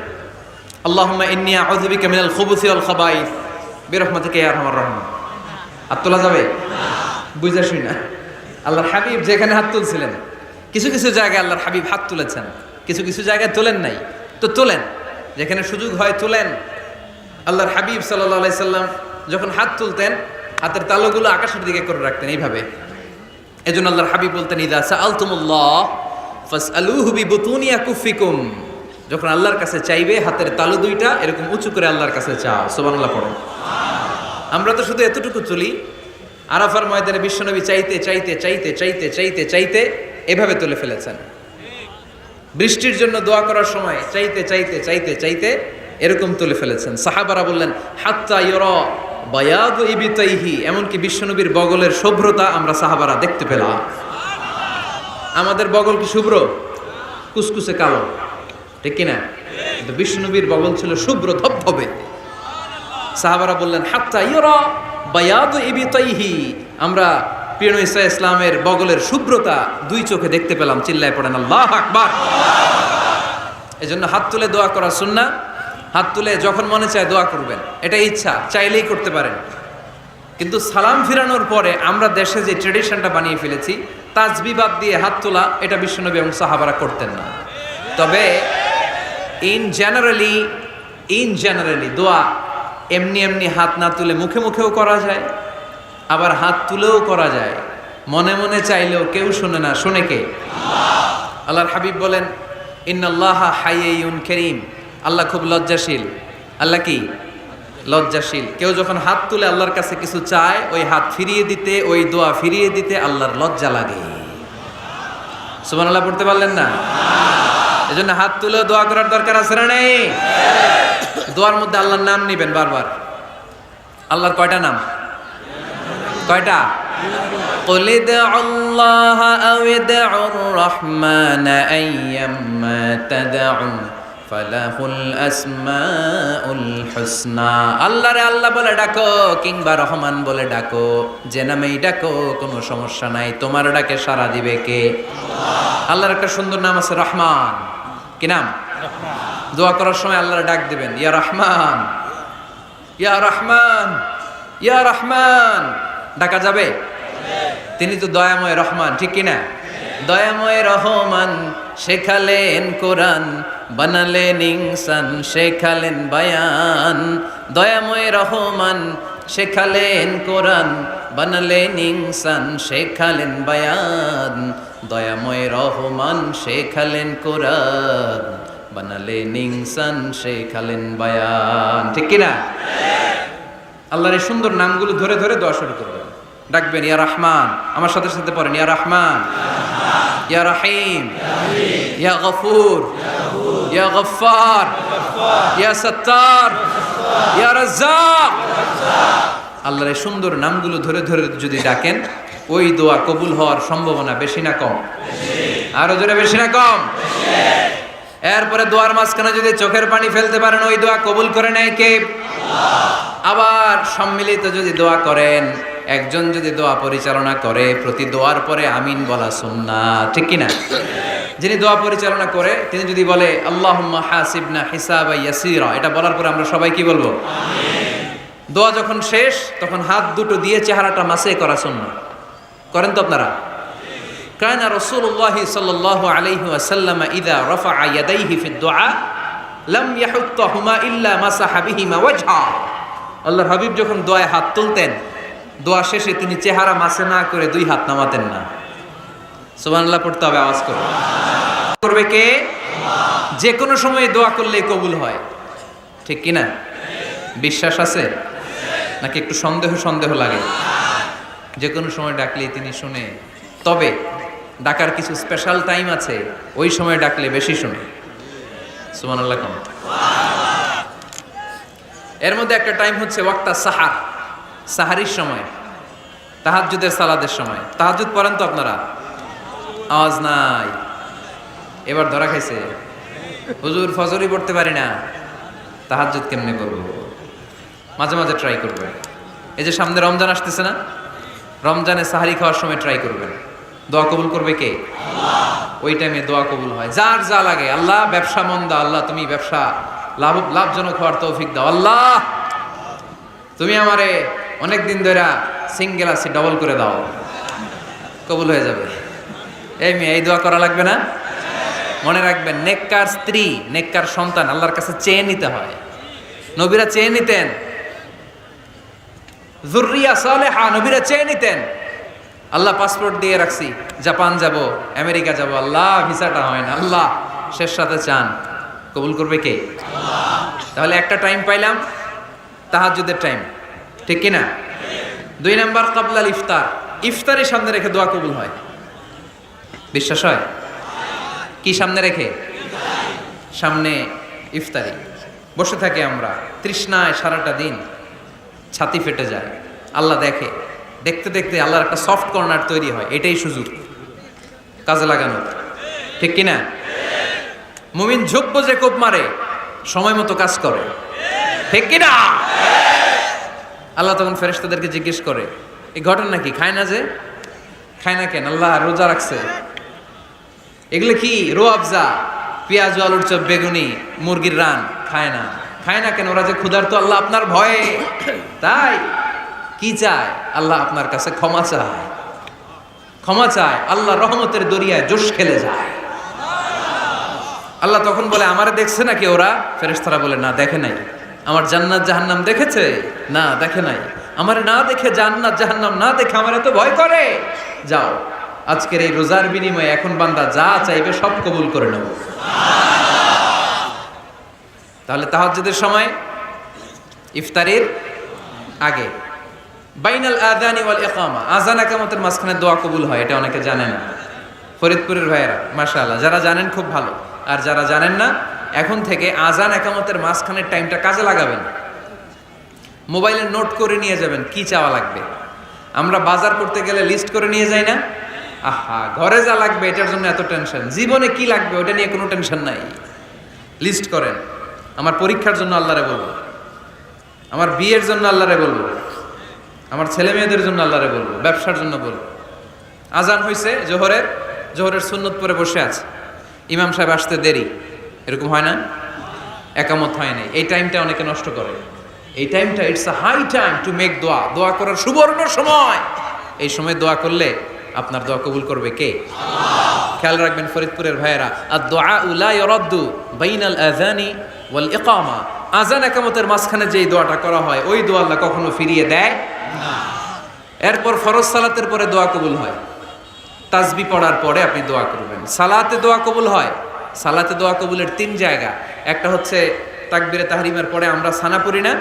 S1: আল্লাহুম্মা ইন্নী আউযু বিকা মিনাল খুবুসি ওয়াল খাবাইস বিরহমাতিকা ইয়া আরহামার রাহিমিন। হাত তোলা যাবে? বুঝাসই না। আল্লাহর হাবিব যেখানে হাত তুলছিলেন, কিছু কিছু জায়গায় আল্লাহর হাবিব হাত তুলেছেন, কিছু কিছু জায়গায় তোলেন নাই। তো তোলেন, যেখানে সুযোগ হয় তোলেন। আল্লাহর হাবিব সাল্লাল্লাহু আলাইহি সাল্লাম যখন হাত তুলতেন, হাতের তালুগুলো আকাশের দিকে করে রাখতেন এইভাবে। এজন্য আল্লাহর হাবিব বলতেন, ইযা সাআলতুমুল্লাহ ফাসআলুহু বিবুতুনি আকুফিকুম। যখন আল্লাহর কাছে চাইবে, হাতের তালু দুইটা এরকম উঁচু করে আল্লাহর কাছে চাও। সুবহানাল্লাহ পড়ো। আমরা তো শুধু এতটুকু তুলি। আরাফার ময়দানে বিশ্বনবী চাইতে চাইতে চাইতে চাইতে চাইতে চাইতে এভাবে তুলে ফেলেছেন। বৃষ্টির জন্য দোয়া করার সময় চাইতে চাইতে চাইতে চাইতে এরকম তুলে ফেলেছেন। সাহাবারা বললেন, হাত্তা ইউরা বায়াদু ইবতাইহি, এমনকি বিশ্বনবীর বগলের শুভ্রতা আমরা সাহাবারা দেখতে পেলাম। আমাদের বগল কি শুভ্র? কুসকুসে কালো, ঠিক কিনা? কিন্তু বিশ্বনবীর বগল ছিল শুভ্র ধবধবে। সাহাবারা বললেন, হাত্তা ইউরা বায়াদু ইবতাইহি, আমরা প্রিয় নবী সাল্লাল্লাহু আলাইহি ইসলামের বগলের শুভ্রতা দুই চোখে দেখতে পেলাম। চিল্লায় পড়েন আল্লাহু আকবার। এজন্য হাত তুলে দোয়া করা সুন্নাহ। হাত তুলে যখন মনে চায় দোয়া করবেন, এটা ইচ্ছা, চাইলেই করতে পারেন। কিন্তু সালাম ফিরানোর পরে আমরা দেশে যে ট্রেডিশনটা বানিয়ে ফেলেছি, তাসবিহ বাদ দিয়ে হাত তোলা, এটা বিশ্বনবী এবং সাহাবারা করতেন না। তবে ইন জেনারেলি দোয়া এমনি এমনি হাত না তুলে মুখে মুখেও করা যায়, আবার হাত তুলেও করা যায়। মনে মনে চাইলেও কেউ শোনে না, শোনে কে? আল্লাহর হাবিব বলেন, ইন্নাল্লাহা হাইয়্যুন কারীম, আল্লাহ খুব লজ্জাশীল। আল্লাহ কি? লজ্জাশীল। কেউ যখন হাত তুলে আল্লাহর কাছে কিছু চায়, ওই হাত ফিরিয়ে দিতে, ওই দোয়া ফিরিয়ে দিতে আল্লাহর লজ্জা লাগে। সুবহানাল্লাহ পড়তে পারলেন না? এজন্য হাত তুলে দোয়া করার দরকার আছে না নেই? দোয়ার মধ্যে আল্লাহর নাম নিবেন বারবার। আল্লাহর কয়টা নাম? কয়টা? قل ادعوا الله أو ادعوا الرحمن أيما تدعوا ফালাহুল আসমাউল হুসনা। আল্লাহরে আল্লাহ বলে ডাকো কিংবা রহমান বলে ডাকো, যে নামেই ডাকো কোনো সমস্যা নাই, তোমার ডাকে সাড়া দিবে কে? আল্লাহ। আল্লাহর একটা সুন্দর নাম আছে রহমান। কি নাম? দোয়া করার সময় আল্লাহর ডাক দিবেন, ইয়া রহমান, ইয়া রহমান, ইয়া রহমান। ডাকা যাবে? তিনি তো দয়াময় রহমান, ঠিক কিনা? দয়াময় রহমান শেখালেন কোরআন, বানালেন ইনসান, শেখালেন বায়ান। দয়াময় রহমান শেখালেন কোরআন, বানালেন ইনসান, শেখালেন বায়ান। দয়াময় রহমান শেখালেন কোরআন, বানালেন ইনসান, শেখালেন বায়ান। ঠিক কিনা? আল্লাহর এই সুন্দর নামগুলো ধরে ধরে দোয়া শুরু করবেন। ডাকবেন ইয়া রহমান, আমার সাথে সাথে পড়েন ইয়া রহমান, ইয়া রহিম, ইয়া গফুর, ইয়া গফফার, ইয়া সত্তার, ইয়া রাজ্জাক। আল্লাহর এই সুন্দর নামগুলো ধরে ধরে যদি ডাকেন, ওই দোয়া কবুল হওয়ার সম্ভাবনা বেশি না কম? আরো জোরে, বেশি না কম? এরপরে দোয়ার মাঝখানে যদি চোখের পানি ফেলতে পারেন, ওই দোয়া কবুল করে নেয় কে? আবার সম্মিলিত যদি দোয়া করেন, একজন যদি দোয়া পরিচালনা করে, প্রতি দোয়ার পরে আমিন বলা সুন্নাত, ঠিক কিনা? যিনি দোয়া পরিচালনা করে তিনি যদি বলে আল্লাহুম্মা হাসিবনা হিসাবান ইয়াসীরা, এটা বলার পরে আমরা সবাই কি বলবো? আমিন। দোয়া যখন শেষ তখন হাত দুটো দিয়ে চেহারাটা মাসে করা সুন্নাত। করেন তো আপনারা? কানা রাসূলুল্লাহ সাল্লাল্লাহু আলাইহি ওয়াসাল্লাম ইযা রাফা'a ইয়াদাইহি ফিদ দুআ লাম ইয়াহুত্তাহুমা ইল্লা মাসাহা বিহিমা ওয়াজহা। আল্লাহর হাবিব যখন দোয়ায় হাত তুলতেন, দোয়া শেষে তিনি চেহারা মাসে না করে দুই হাত নামাতেন না। সুবহানাল্লাহ পড়তে হবে, আওয়াজ করে। করবে কে? যে কোনো সময় দোয়া করলে কবুল হয়, ঠিক কিনা? বিশ্বাস আছে নাকি একটু সন্দেহ সন্দেহ লাগে? যে কোনো সময় ডাকলেই তিনি শুনে, তবে ডাকার কিছু স্পেশাল টাইম আছে, ওই সময় ডাকলে বেশি শুনে। সুবহানাল্লাহ কম। এর মধ্যে একটা টাইম হচ্ছে ওয়াক্তা সাহার, সাহারির সময়, তাহাজ্জুদের সালাদের সময়। তাহাজ্জুদ পড়েন তো আপনারা? আওয়াজ নাই, এবার ধরা খাইছে। হুজুর ফজরই পড়তে পারি না, তাহাজ্জুদ কেমনে করবো? মাঝে মাঝে ট্রাই করবেন। এই যে সামনে রমজান আসতেছে না, রমজানে সাহারি খাওয়ার সময় ট্রাই করবেন। দোয়া কবুল করবে কে? আল্লাহ। ওই টাইমে দোয়া কবুল হয়। যার যা লাগে, আল্লাহ ব্যবসা মন্দা, আল্লাহ তুমি ব্যবসা লাভজনক হওয়ার তৌফিক দাও, আল্লাহ তুমি আমারে অনেক দিন ধরে সিঙ্গেল আছি, ডবল করে দাও, কবুল হয়ে যাবে। এই মেয়ে, এই দোয়া করা লাগবে না? মনে রাখবেন, নেককার স্ত্রী, নেককার সন্তান আল্লাহর কাছে চেয়ে নিতে হয়। নবীরা চেয়ে নিতেন, যুররিয়া সালেহা নবীরা চেয়ে নিতেন। আল্লাহ পাসপোর্ট দিয়ে রাখছি, জাপান যাব, আমেরিকা যাব, আল্লাহ ভিসাটা হয় না, আল্লাহ শেষ সাথে চান, কবুল করবে কে? আল্লাহ। তাহলে একটা টাইম পাইলাম, তাহাজ্জুদের টাইম, ঠিক কিনা? 2 নাম্বার কাবলাল ইফতার, ইফতারের সামনে রেখে দোয়া কবুল হয়। বিশ্বাস হয়? কি সামনে রেখে? সামনে ইফতারি বসে থাকে আমরা, তৃষ্ণায় সারাটা দিন, ছাতি ফেটে যায়। আল্লাহ দেখে, দেখতে দেখতে আল্লাহর একটা সফট কর্নার তৈরি হয়। এটাই সুযোগ কাজে লাগানো, ঠিক কিনা? মুমিন ঝোপ যে কোপ মারে, সময় মতো কাজ করে, ঠিক কিনা? আল্লাহ তখন ফেরেশতাদেরকে জিজ্ঞেস করে, এই ঘটনা কি? খায় না যে? খায় না কেন? আল্লাহ রোজা রাখছে। এগুলো কি? রোয়াবজা, পেঁয়াজ, আলুর চপ, বেগুনি, মুরগির রান খায় না। খায় না কেন? ওরা যে ক্ষুধার্ত, আল্লাহ আপনার ভয়ে। তাই কি চায়? আল্লাহ আপনার কাছে ক্ষমা চায়, ক্ষমা চায়। আল্লাহ রহমতের দরিয়ায় জোশ খেলে যায়। আল্লাহ তখন বলে, আমারে দেখছে নাকি ওরা? ফেরেশতারা বলে, না দেখে নাই। আমার জান্নাত জাহান্নাম দেখেছে? না দেখে নাই। আমারে না দেখে, জান্নাত জাহান্নাম না দেখে আমার এত ভয় করে। যাও, আজকের এই রোজার বিনিময়ে এখন বান্দা যা চাইবে সব কবুল করে নেব। তাহলে তাহাজ্জুদের সময়, ইফতারের আগে, বাইনাল আযানি ওয়াল ইকামা, আযান ইকামতের মাঝখানে দোয়া কবুল হয়। এটা অনেকে জানে না। ফরিদপুরের ভাইয়েরা মাশাআল্লাহ, যারা জানেন খুব ভালো, আর যারা জানেন না, এখন থেকে আযান ইকামতের মাঝখানের টাইমটা কাজে লাগাবেন। মোবাইলে নোট করে নিয়ে যাবেন কি চাওয়া লাগবে। আমরা বাজার করতে গেলে লিস্ট করে নিয়ে যাই না? আহা, ঘরে যা লাগবে এটার জন্য এত টেনশন, জীবনে কি লাগবে ওটা নিয়ে কোনো টেনশন নাই। লিস্ট করেন। আমার পরীক্ষার জন্য আল্লাহরে বলবো, আমার বিয়ের জন্য আল্লাহরে বলবো, আমার ছেলে মেয়েদের জন্য আল্লাহরে বলবো, ব্যবসার জন্য বলবো। আজান হয়েছে জোহরের সুন্নত পরে বসে আছে, ইমাম সাহেব আসতে দেরি, এরকম হয় না? একামত হয় নাই, এই টাইমটা অনেকে নষ্ট করে। এই টাইমটা it's a high time to make দোয়া, দোয়া করার সুবর্ণ সময়। এই সময় দোয়া করলে আপনার দোয়া কবুল করবে কে? খেয়াল রাখবেন ফরিদপুরের ভাইয়েরা, আর দোয়া লা ইউরাদ্দু বাইনাল আযানি ওয়াল ইকামা, আযান একামতের মাঝখানে যেই দোয়াটা করা হয় ওই দোয়া আল্লাহ কখনো ফিরিয়ে দেয় না। এরপর ফরজ সালাতের পরে দোয়া কবুল হয়, তাসবিহ পড়ার পরে আপনি দোয়া করবেন। সালাতে দোয়া কবুল হয়, সালাতে দোয়া কবুলের 3 জায়গা। একটা হচ্ছে তাকবীরে তাহরিমের পরে আমরা সানা পড়ি না,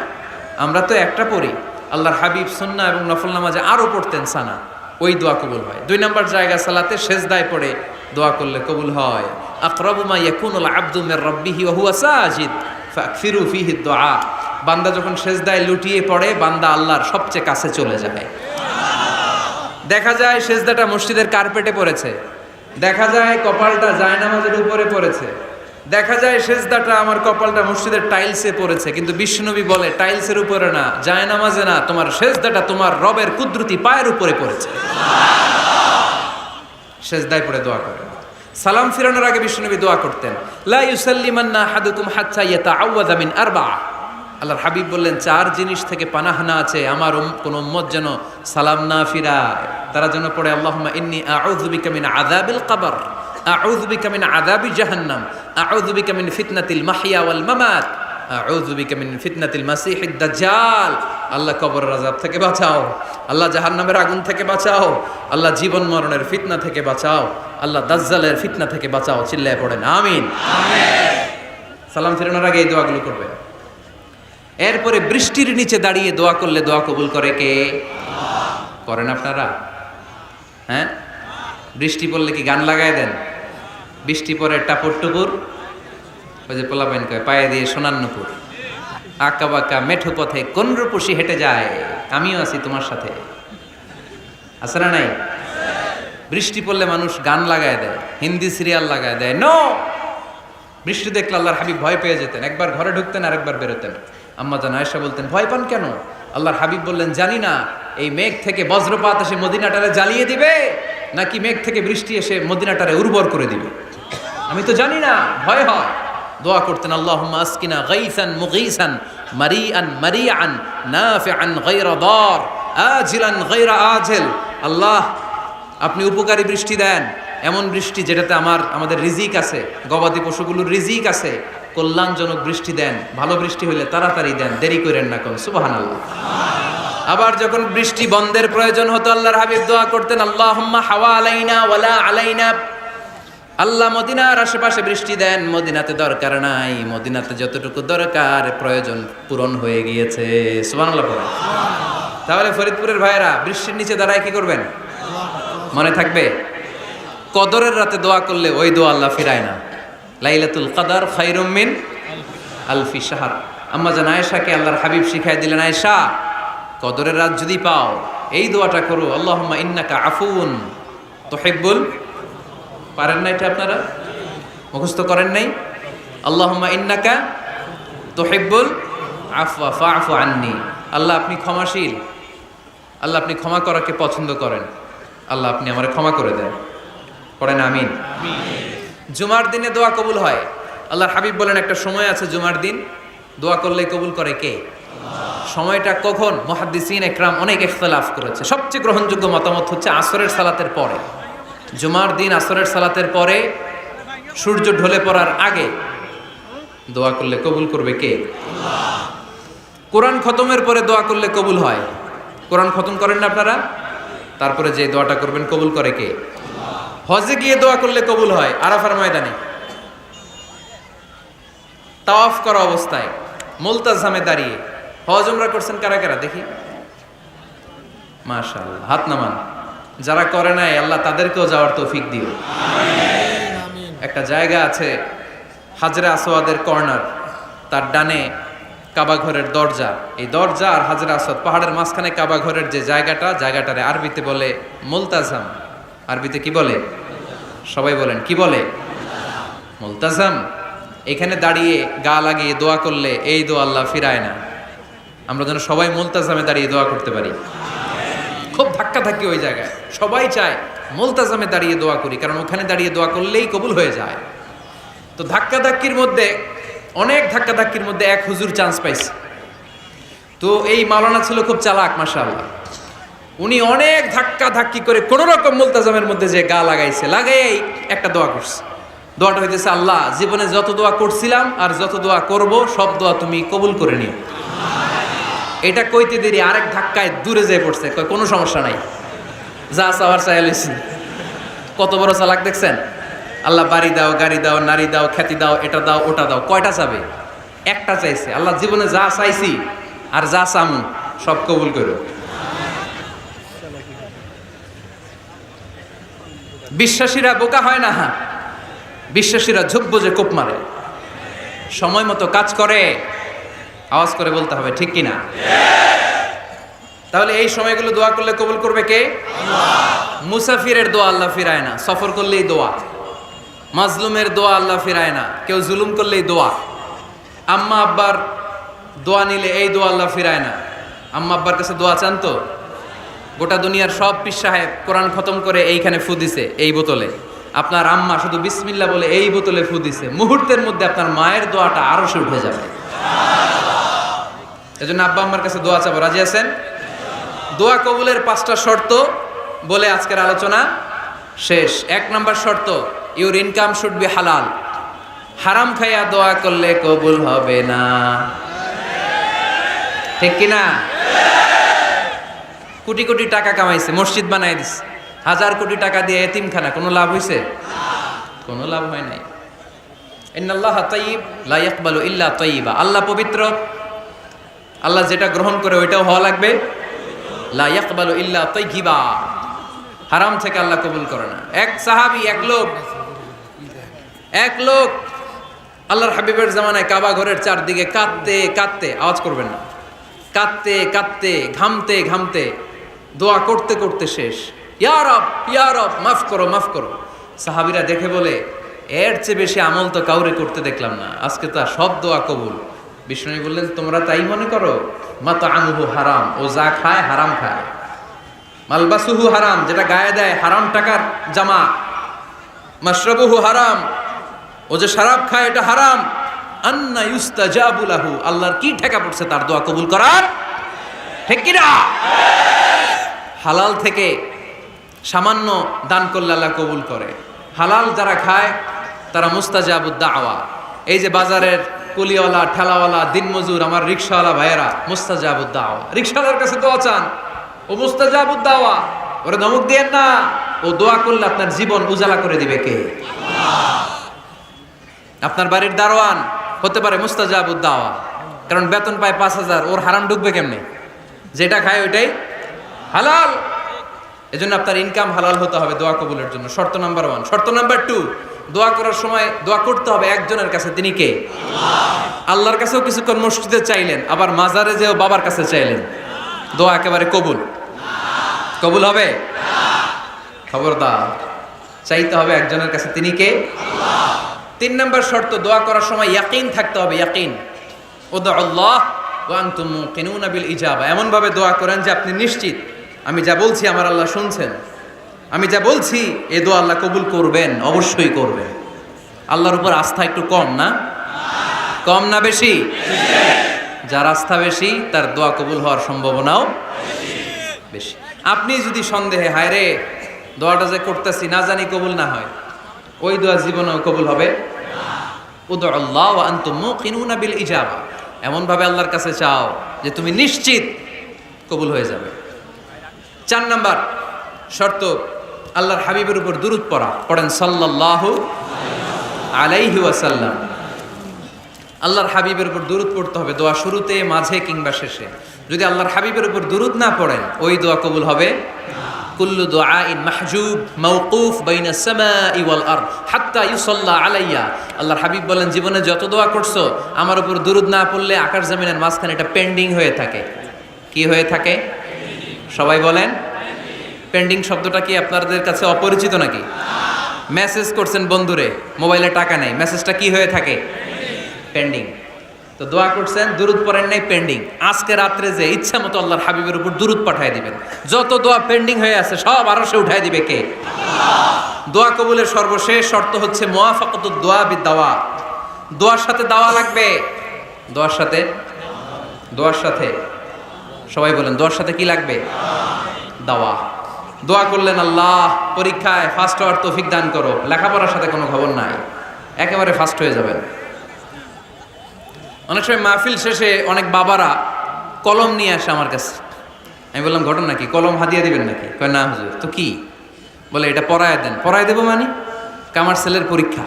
S1: আমরা তো একটা পড়ি, আল্লাহর হাবিব সুন্নাহ এবং নফল নামাজে আরো পড়তেন সানা, ওই দোয়া কবুল হয়। 2 নম্বর জায়গা সালাতে সেজদায় পড়ে দোয়া করলে কবুল হয়। আকরাবু মা ইয়াকুনুল আবদু মির রাব্বিহি ওয়া হুয়া সাজিদ ফাকফিরু ফিহি দুআ, বান্দা যখন সেজদায় লুটিয়ে পড়ে বান্দা আল্লাহর সবচেয়ে কাছে চলে যায়। দেখা যায় সেজদাটা মসজিদের কার্পেটে পড়েছে, দেখা যায় কপালটা জায়নামাজের উপরে পড়েছে, দেখা যায় সেজদাটা আমার কপালটা মসজিদের টাইলসে পড়েছে, কিন্তু বিশ্বনবী বলে টাইলসের উপরে না, জায়নামাজে না, তোমার সেজদাটা তোমার রবের কুদরতি পায়ের উপরে পড়েছে। সেজদায় পড়ে দোয়া করে। সালাম ফিরানোর আগে বিশ্বনবী দোয়া করতেন, লা ইউসাল্লিমান্না আহাদুকুম হাত্তা ইয়াতাআওয়াযা মিন আরবা'a। আল্লাহর হাবিব বললেন 4 জিনিস থেকে পানাহানা আছে, আমার কোন উম্মত যেন সালাম না ফিরায়। তারা যেন পড়ে আল্লাহুম্মা ইন্নী আউযু বিকা মিন আযাবিল কবর, আউযু বিকা মিন আযাবি জাহান্নাম, আউযু বিকা মিন ফিতনাতিল মাহইয়া ওয়াল মামাত, আউযু বিকা মিন ফিতনাতিল মাসিহিদ দাজ্জাল। আল্লাহ কবরের আযাব থেকে বাঁচাও, আল্লাহ জাহান্নামের আগুন থেকে বাঁচাও, আল্লাহ জীবন মরণের ফিতনা থেকে বাঁচাও, আল্লাহ দাজ্জালের ফিতনা থেকে বাঁচাও। চিল্লায়ে পড়েন আমিন। সালাম ফিরানোর আগে এই দোয়াগুলো করবেন। এরপরে বৃষ্টির নিচে দাঁড়িয়ে দোয়া করলে দোয়া কবুল করে কে? করেন আপনারা? হ্যাঁ, বৃষ্টি পড়লে কি গান লাগায় দেন? বৃষ্টি পরে টাপুর টুপুর, ওই যে পোলাপাইন কয় পায়ে দিয়ে সোনার নুপুর, আঁকা বাঁকা মেঠো পথে কোন রূপসী হেঁটে যায়, আমিও আছি তোমার সাথে, আছে না নাই? বৃষ্টি পড়লে মানুষ গান লাগায় দেয়, হিন্দি সিরিয়াল লাগায় দেয়। নো, বৃষ্টি দেখলে আল্লাহর হাবিব ভয় পেয়ে যেতেন, একবার ঘরে ঢুকতেন আরেকবার বেরোতেন। আম্মা জান আয়েশা বলতেন, ভয় পান কেন? আল্লাহর হাবিব বললেন, জানি না এই মেঘ থেকে বজ্রপাত এসে মদিনাটারে জ্বালিয়ে দিবে নাকি মেঘ থেকে বৃষ্টি এসে মদিনাটারে উর্বর করে দিবে, আমি তো জানি না, ভয় হয়। দোয়া করতেন, আল্লাহুম্মা আসকিনা গাইসান মুগীসান মারিআন মারিআন নাফিআন গায়রা দার আজিলান গায়রা আজিল। আল্লাহ, আপনি উপকারী বৃষ্টি দেন, এমন বৃষ্টি যেটাতে আমাদের রিজিক আছে, গবাদি পশুগুলোর রিজিক আছে, কল্যাণজনক বৃষ্টি দেন, ভালো বৃষ্টি হইলে তাড়াতাড়ি দেন, দেরি করেন না কোন। সুবহানাল্লাহ। আবার যখন বৃষ্টি বন্ধের প্রয়োজন হতো আল্লাহর হাবিব দোয়া করতেন, আল্লাহুম্মা হাওয়া আলাইনা ওয়ালা আলাইনা। আল্লাহ মদিনার আশেপাশে বৃষ্টি দেন, মদিনাতে দরকার নাই, মদিনাতে যতটুকু দরকার প্রয়োজন পূরণ হয়ে গিয়েছে। সুবহানাল্লাহ। তাহলে ফরিদপুরের ভাইয়েরা বৃষ্টির নিচে দাঁড়ায় কি করবেন? মনে থাকবে, কদরের রাতে দোয়া করলে ওই দোয়া আল্লাহ ফিরায় না। লাইলাতুল কদর খায়রুম মিন আলফি শাহর। আম্মা জান আয়েশাকে আল্লাহর হাবিব শিখাই দিলেন, আয়েশা কদরের রাত যদি পাও এই দোয়াটা করো, আল্লাহুম্মা ইন্নাকা আফুউন তুহিব্বুল, পারেন না এটা আপনারা? মুখস্থ করেন নাই? আল্লাহুম্মা ইন্নাকা তুহিব্বুল আফওয়া ফা'ফু আন্নি। আল্লাহ আপনি ক্ষমাশীল, আল্লাহ আপনি ক্ষমা করাকে পছন্দ করেন, আল্লাহ আপনি আমারে ক্ষমা করে দেন। পড়েন আমিন। জুমার দিনে দোয়া কবুল হয়। আল্লাহর হাবিব বলেন একটা সময় আছে জুমার দিন দোয়া করলে কবুল করে কে? সময়টা কখন? মুহাদ্দিসিন ইকরাম অনেক ইখতিলাফ করেছে। সবচেয়ে গ্রহণযোগ্য মতামত হচ্ছে আসরের সালাতের পরে। জুমার দিন আসরের সালাতের পরে সূর্য ঢলে পড়ার আগে দোয়া করলে কবুল করবে কে? কোরআন খতমের পরে দোয়া করলে কবুল হয়। কোরআন খতম করেন না আপনারা? তারপরে যে দোয়াটা করবেন কবুল করে কে? হজে গিয়ে দোয়া করলে কবুল হয়। আরাফার ময়দানে তাওয়াফ করা অবস্থায় মুলতাজামে দাঁড়িয়ে। হজ উমরা করছেন কারা কারা দেখি? মাশাআল্লাহ, হাত নামান। যারা করে নাই আল্লাহ তাদেরকেও যাওয়ার তৌফিক দিও। একটা জায়গা আছে হাজরে আসওয়াদের কর্নার, তার ডানে কাবা ঘরের দরজা। এই দরজা আর হাজরে আসওয়াদ পাহাড়ের মাঝখানে কাবা ঘরের যে জায়গাটারে আরবিতে বলে মুলতাজাম। আরবিতে কি বলে? সবাই বলেন কি বলে? মুলতাজাম। এখানে দাঁড়িয়ে গা লাগিয়ে দোয়া করলে এই দোয়া আল্লাহ ফিরায় না। আমরা যেন সবাই মুলতাজামে দাঁড়িয়ে দোয়া করতে পারি। খুব ধাক্কা ধাক্কি ওই জায়গায়, সবাই চায় মুলতাজামে দাঁড়িয়ে দোয়া করি, কারণ ওখানে দাঁড়িয়ে দোয়া করলেই কবুল হয়ে যায়। তো ধাক্কা ধাক্কির মধ্যে, অনেক ধাক্কা ধাক্কির মধ্যে এক হুজুর চান্স পাইছে। তো এই মাওলানা ছিল খুব চালাক, মাশাআল্লাহ। উনি অনেক ধাক্কা ধাক্কি করে কোন রকম মুলতাজামের মধ্যে যে গা লাগাইছে, লাগাই একটা দোয়া করছে। দোয়াটা হইতেছে, আল্লাহ জীবনে যত দোয়া করছিলাম আর যত দোয়া করব সব দোয়া তুমি কবুল করে নিও। এটা কইতে দেরি আরেক ধাক্কায় দূরে যেয়ে পড়ছে, কয় কোনো সমস্যা নাই, যা চাওয়ার চাই লইছি। কত বড় চালাক দেখছেন! আল্লাহ বাড়ি দাও, গাড়ি দাও, নারী দাও, খ্যাতি দাও, এটা দাও, ওটা দাও, কয়টা চাবে? একটা চাইছে। আল্লাহ জীবনে যা চাইছি আর যা চামু সব কবুল করো। বিশ্বাসীরা বোকা হয় না, বিশ্বাসীরা ঝুঁকবো যে কোপ মারে, সময় মতো কাজ করে। আওয়াজ করে বলতে হবে, ঠিক কিনা? তাহলে এই সময়গুলো দোয়া করলে কবুল করবে কে? মুসাফিরের দোয়া আল্লাহ ফিরায় না, সফর করলেই দোয়া। মাজলুমের দোয়া আল্লাহ ফিরায় না, কেউ জুলুম করলেই দোয়া। আম্মা আব্বার দোয়া নিলে এই দোয়া আল্লাহ ফিরায় না। আম্মা আব্বার কাছে দোয়া চান তো? গোটা দুনিয়ার সব পীর সাহেব কোরআন খতম করে এইখানে ফু দিছে এই বোতলে, আপনার আম্মা শুধু বিসমিল্লাহ বলে এই বোতলে ফু দিছে, মুহূর্তের মধ্যে আপনার মায়ের দোয়াটা আরশে উঠে যাবে। এজন্য আব্বা আম্মার কাছে দোয়া চাবো, রাজি আছেন? দোয়া কবুলের 5টা শর্ত বলে আজকের আলোচনা শেষ। 1 নম্বর শর্ত, ইউর ইনকাম শুড বি হালাল। হারাম খাইয়া দোয়া করলে কবুল হবে না, ঠিক কিনা? কোটি কোটি টাকা কামাইছে, মসজিদ বানাই দিছে, 1000 কোটি টাকা দিয়ে এতিমখানা, কোনো লাভ হইছে? কোনো লাভ হয় নাই। ইন্নাল্লাহা তাইয়্যিব লা ইয়াকবালু ইল্লা তাইয়্যিবা। আল্লাহ পবিত্র, আল্লাহ যেটা গ্রহণ করে ওইটাও হওয়া লাগবে। লা ইয়াকবালু ইল্লা তাইয়্যিবা, হারাম থেকে আল্লাহ কবুল করে না। এক সাহাবী, এক লোক আল্লাহর হাবিবের জামানায় কাবা ঘরের চারদিকে কাঁদতে কাঁদতে, আওয়াজ করবেন না, কাঁদতে কাঁদতে, ঘামতে ঘামতে, দোয়া করতে করতে শেষ। ইয়া রব, ইয়া রব, মাফ করো, মাফ করো। সাহাবীরা দেখে বলে, এর চেয়ে বেশি আমল তো কাউরে করতে দেখলাম না, আজকে তো সব দোয়া কবুল। বিষ্ণু বললেন, তোমরা তাই মনে করো? মাতআমুহু হারাম, ও যা খায় হারাম খায়। মালবাসুহু হারাম, যেটা গায়ে দেয় হারাম টাকার জামা। মাশরাবুহু হারাম, ও যে শরাব খায় এটা হারাম। আন্না ইউস্তাজাবু লাহু, আল্লাহর কি ঠেকা পড়ছে তার দোয়া কবুল করার, ঠিক কি না? হালাল থেকে সামান্য দান করলে আল্লাহ কবুল করে। হালাল যারা খায় তারা মুস্তাজাবুদ দাওয়া। এই যে বাজারের কুলিওয়ালা, ঠেলাওয়ালা, দিনমজুর, আমার রিকশাওয়ালা ভাইয়েরা, মুস্তাজাবুদ দাওয়া। রিকশাওয়ালার কাছে দোয়া চান, ও মুস্তাজাবুদ দাওয়া, ওরে ধমক দিয়েন না। ও দোয়া করলে আপনার জীবন উজালা করে দিবে কে? আপনার বাড়ির দারোয়ান হতে পারে মুস্তাজাবুদ দাওয়া, কারণ বেতন পায় 5000, ওর হারাম ঢুকবে কেমনে? যেটা খায় ওইটাই হালাল। এজন্য আপনার ইনকাম হালাল হতে হবে দোয়া কবুলের জন্য। শর্ত নাম্বার 1। শর্ত নাম্বার 2, দোয়া করার সময় দোয়া করতে হবে একজনের কাছে, তিনি কে? আল্লাহর কাছেও কিছুক্ষণ মসজিদে চাইলেন, আবার মাজারে যেও বাবার কাছে চাইলেন, দোয়া একেবারে কবুল? কবুল হবে? খবরদার, চাইতে হবে একজনের কাছে, তিনি কে? 3 নম্বর শর্ত, দোয়া করার সময় ইয়াকিন থাকতে হবে। ইয়াকিন, উদউল্লাহ ওয়া আনতুম মুকিনুনা বিল ইজাবা। এমন ভাবে দোয়া করেন যে আপনি নিশ্চিত, আমি যা বলছি আমার আল্লাহ শুনছেন, আমি যা বলছি এই দোয়া আল্লাহ কবুল করবেন, অবশ্যই করবেন। আল্লাহর উপর আস্থা একটু কম না? কম না বেশি? যার আস্থা বেশি তার দোয়া কবুল হওয়ার সম্ভাবনাও বেশি। আপনি যদি সন্দেহে, হায় রে দোয়াটা যে করতেছি না জানি কবুল না হয়, ওই দোয়া জীবনেও কবুল হবে? উদউল্লাহ ওয়া আনতুম মুকিনুনা বিল ইজাবা। এমন ভাবে আল্লাহর কাছে চাও যে তুমি নিশ্চিত কবুল হয়ে যাবে। 4 নাম্বার শর্ত, আল্লাহর হাবিবের উপর দুরূদ পড়া। পড়েন সাল্লাল্লাহু আলাইহি ওয়াসাল্লাম। আল্লাহর হাবিবের উপর দুরূদ পড়তে হবে দোয়া শুরুতে, মাঝে কিংবা শেষে। যদি আল্লাহর হাবিবের উপর দুরূদ না পড়েন, ওই দোয়া কবুল হবে? কুল্লু দুআইন মাহজুব মাওকুফ বাইনা সামাই ওয়াল আরদ হাত্তা ইউসাল্লা আলাইয়া। আল্লাহর হাবিব বলেন, জীবনে যত দোয়া করছো আমার উপর দুরূদ না পড়লে আকাশ জমিনের মাঝখানে এটা পেন্ডিং হয়ে থাকে। কি হয়ে থাকে? সবাই বলেন। পেন্ডিং শব্দটা কি আপনাদের কাছে অপরিচিত নাকি? মেসেজ করছেন বন্ধুরে, মোবাইলে টাকা নেই, মেসেজটা কি হয়ে থাকে? পেন্ডিং। তো দোয়া করছেন, দুরুদ পড়েন নাই, পেন্ডিং। আজকে রাত্রে যে ইচ্ছা মতো আল্লাহর হাবিবের উপর দুরুদ পাঠিয়ে দিবেন। যত দোয়া পেন্ডিং হয়ে আছে সব আরশে উঠায় দিবে কে? দোয়া কবুলের সর্বশেষ শর্ত হচ্ছে মুওয়াফাকাতুদ দোয়া বিদ-দাওয়া। দোয়ার সাথে দাওয়া লাগবে। দোয়ার সাথে সবাই বলেন, দোয়ার সাথে কি লাগবে? দাওয়া। দোয়া করলেন, আল্লাহ পরীক্ষায় ফার্স্ট হওয়ার তৌফিক দান করো। লেখাপড়ার সাথে কোনো খবর নাই, একেবারে ফার্স্ট হয়ে যাবেন। অনেক সময় মাহফিল শেষে অনেক বাবারা কলম নিয়ে আসে আমার কাছে। আমি বললাম, ঘটনা কি? কলম হাদিয়া দিবেন নাকি? কয় না হুজুর। তো কি? বলে এটা পড়ায় দেন। পড়ায় দেবো মানে? আমার ছেলের পরীক্ষা,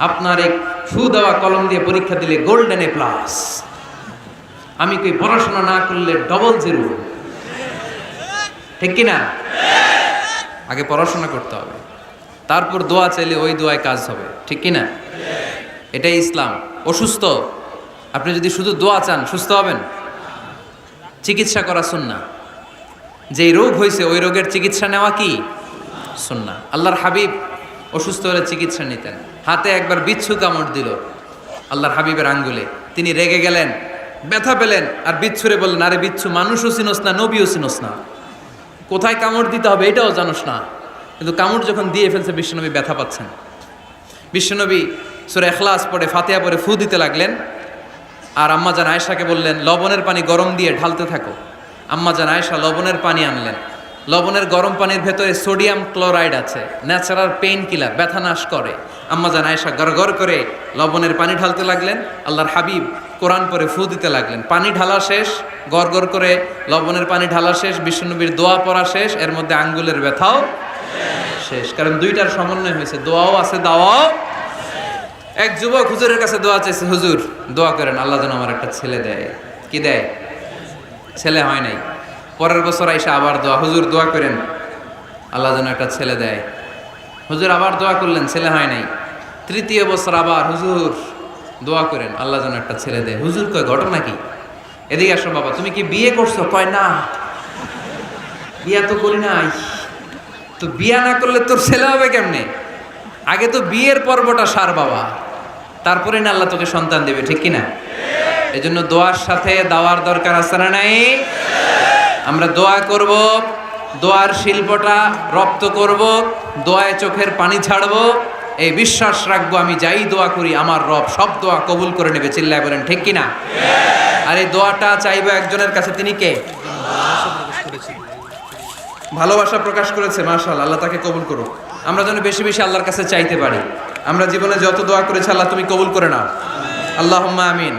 S1: আপনার এক ফু দেওয়া কলম দিয়ে পরীক্ষা দিলে গোল্ডেন এ প্লাস। আমি কই পড়াশোনা না করলে ডবল জিরো। ঠিক কিনা? আগে পড়াশোনা করতে হবে, তারপর দোয়া চাইলে ওই দোয়ায় কাজ হবে। ঠিক কিনা? এটাই ইসলাম। অসুস্থ আপনি যদি শুধু দোয়া চান, সুস্থ হবেন? চিকিৎসা করা সুন্নাহ। যেই রোগ হয়েছে ওই রোগের চিকিৎসা নেওয়া কি সুন্নাহ। আল্লাহর হাবিব অসুস্থ হলে চিকিৎসা নিতেন। হাতে একবার বিচ্ছু কামড় দিল আল্লাহর হাবিবের আঙ্গুলে, তিনি রেগে গেলেন, ব্যথা পেলেন, আর বিচ্ছুরে বললেন, আরে বিচ্ছু, মানুষও চিনোস না, নবীও চিনোস না, কোথায় কামড় দিতে হবে এটাও জানোস না। কিন্তু কামড় যখন দিয়ে ফেলছে, বিশ্বনবী ব্যথা পাচ্ছেন। বিশ্বনবী সূরা ইখলাস পড়ে, ফাতিহা পড়ে ফু দিতে লাগলেন। আর আম্মাজান আয়েশাকে বললেন, লবণের পানি গরম দিয়ে ঢালতে থাকো। আম্মাজান আয়েশা লবণের পানি আনলেন। লবণের গরম পানির ভেতরে সোডিয়াম ক্লোরাইড আছে, ন্যাচারাল পেইন কিলার, ব্যথা নাশ করে। আম্মাজান আয়েশা গড়গড় করে লবণের পানি ঢালতে লাগলেন। আল্লাহর হাবিব কোরআন পরে ফু দিতে লাগলেন। পানি ঢালা শেষ, গড়গড় করে লবণের পানি ঢালা শেষ, বিশ্বনবীর দোয়া পড়া শেষ, এর মধ্যে আঙ্গুলের ব্যথাও শেষ। কারণ দুইটার সমন্বয় হয়েছে, দোয়াও আছে, দাওয়াও। এক যুবক হুজুরের কাছে দোয়া চাইছে, হুজুর দোয়া করেন আল্লাহ যেন আমার একটা ছেলে দেয়। কি দেয়? ছেলে হয় নাই। পরের বছর আইসা আবার দোয়া, হুজুর দোয়া করেন আল্লাহ যেন একটা ছেলে দেয়। হুজুর আবার দোয়া করলেন, ছেলে হয় নাই। তৃতীয় বছর আবার, হুজুর দোয়া করেন আল্লাহ যেন একটা ছেলে দেয়। হুজুর কয়, ঘটনা কি? এদিকে আসো বাবা, তুমি কি বিয়ে করছো? কয় না, বিয়া তো করি নাই। তো বিয়া না করলে তোর ছেলে হবে কেমনে? আগে তো বিয়ের পর্বটা সার বাবা, তারপরে না আল্লাহ তোকে সন্তান দেবে। ঠিক কিনা? এই জন্য দোয়ার সাথে দাওয়ার দরকার আছে না নাই? আমরা দোয়া করব, দোয়ার শিল্পটা রপ্ত করব, দোয়ায় চোখের পানি ছাড়বো, এই বিশ্বাস রাখবো আমি যাই দোয়া করি আমার রব সব দোয়া কবুল করে নেবে। চিল্লায় বলেন ঠিক কিনা? আর এই দোয়াটা চাইবো একজনের কাছে, তিনি কে? ভালোবাসা প্রকাশ করেছে, মাশাআল্লাহ, আল্লাহ তাকে কবুল করুক। আমরা যেন বেশি বেশি আল্লাহর কাছে চাইতে পারি। আমরা জীবনে যত দোয়া করেছি আল্লাহ তুমি কবুল করে নাও, আল্লাহুম্মা আমিন।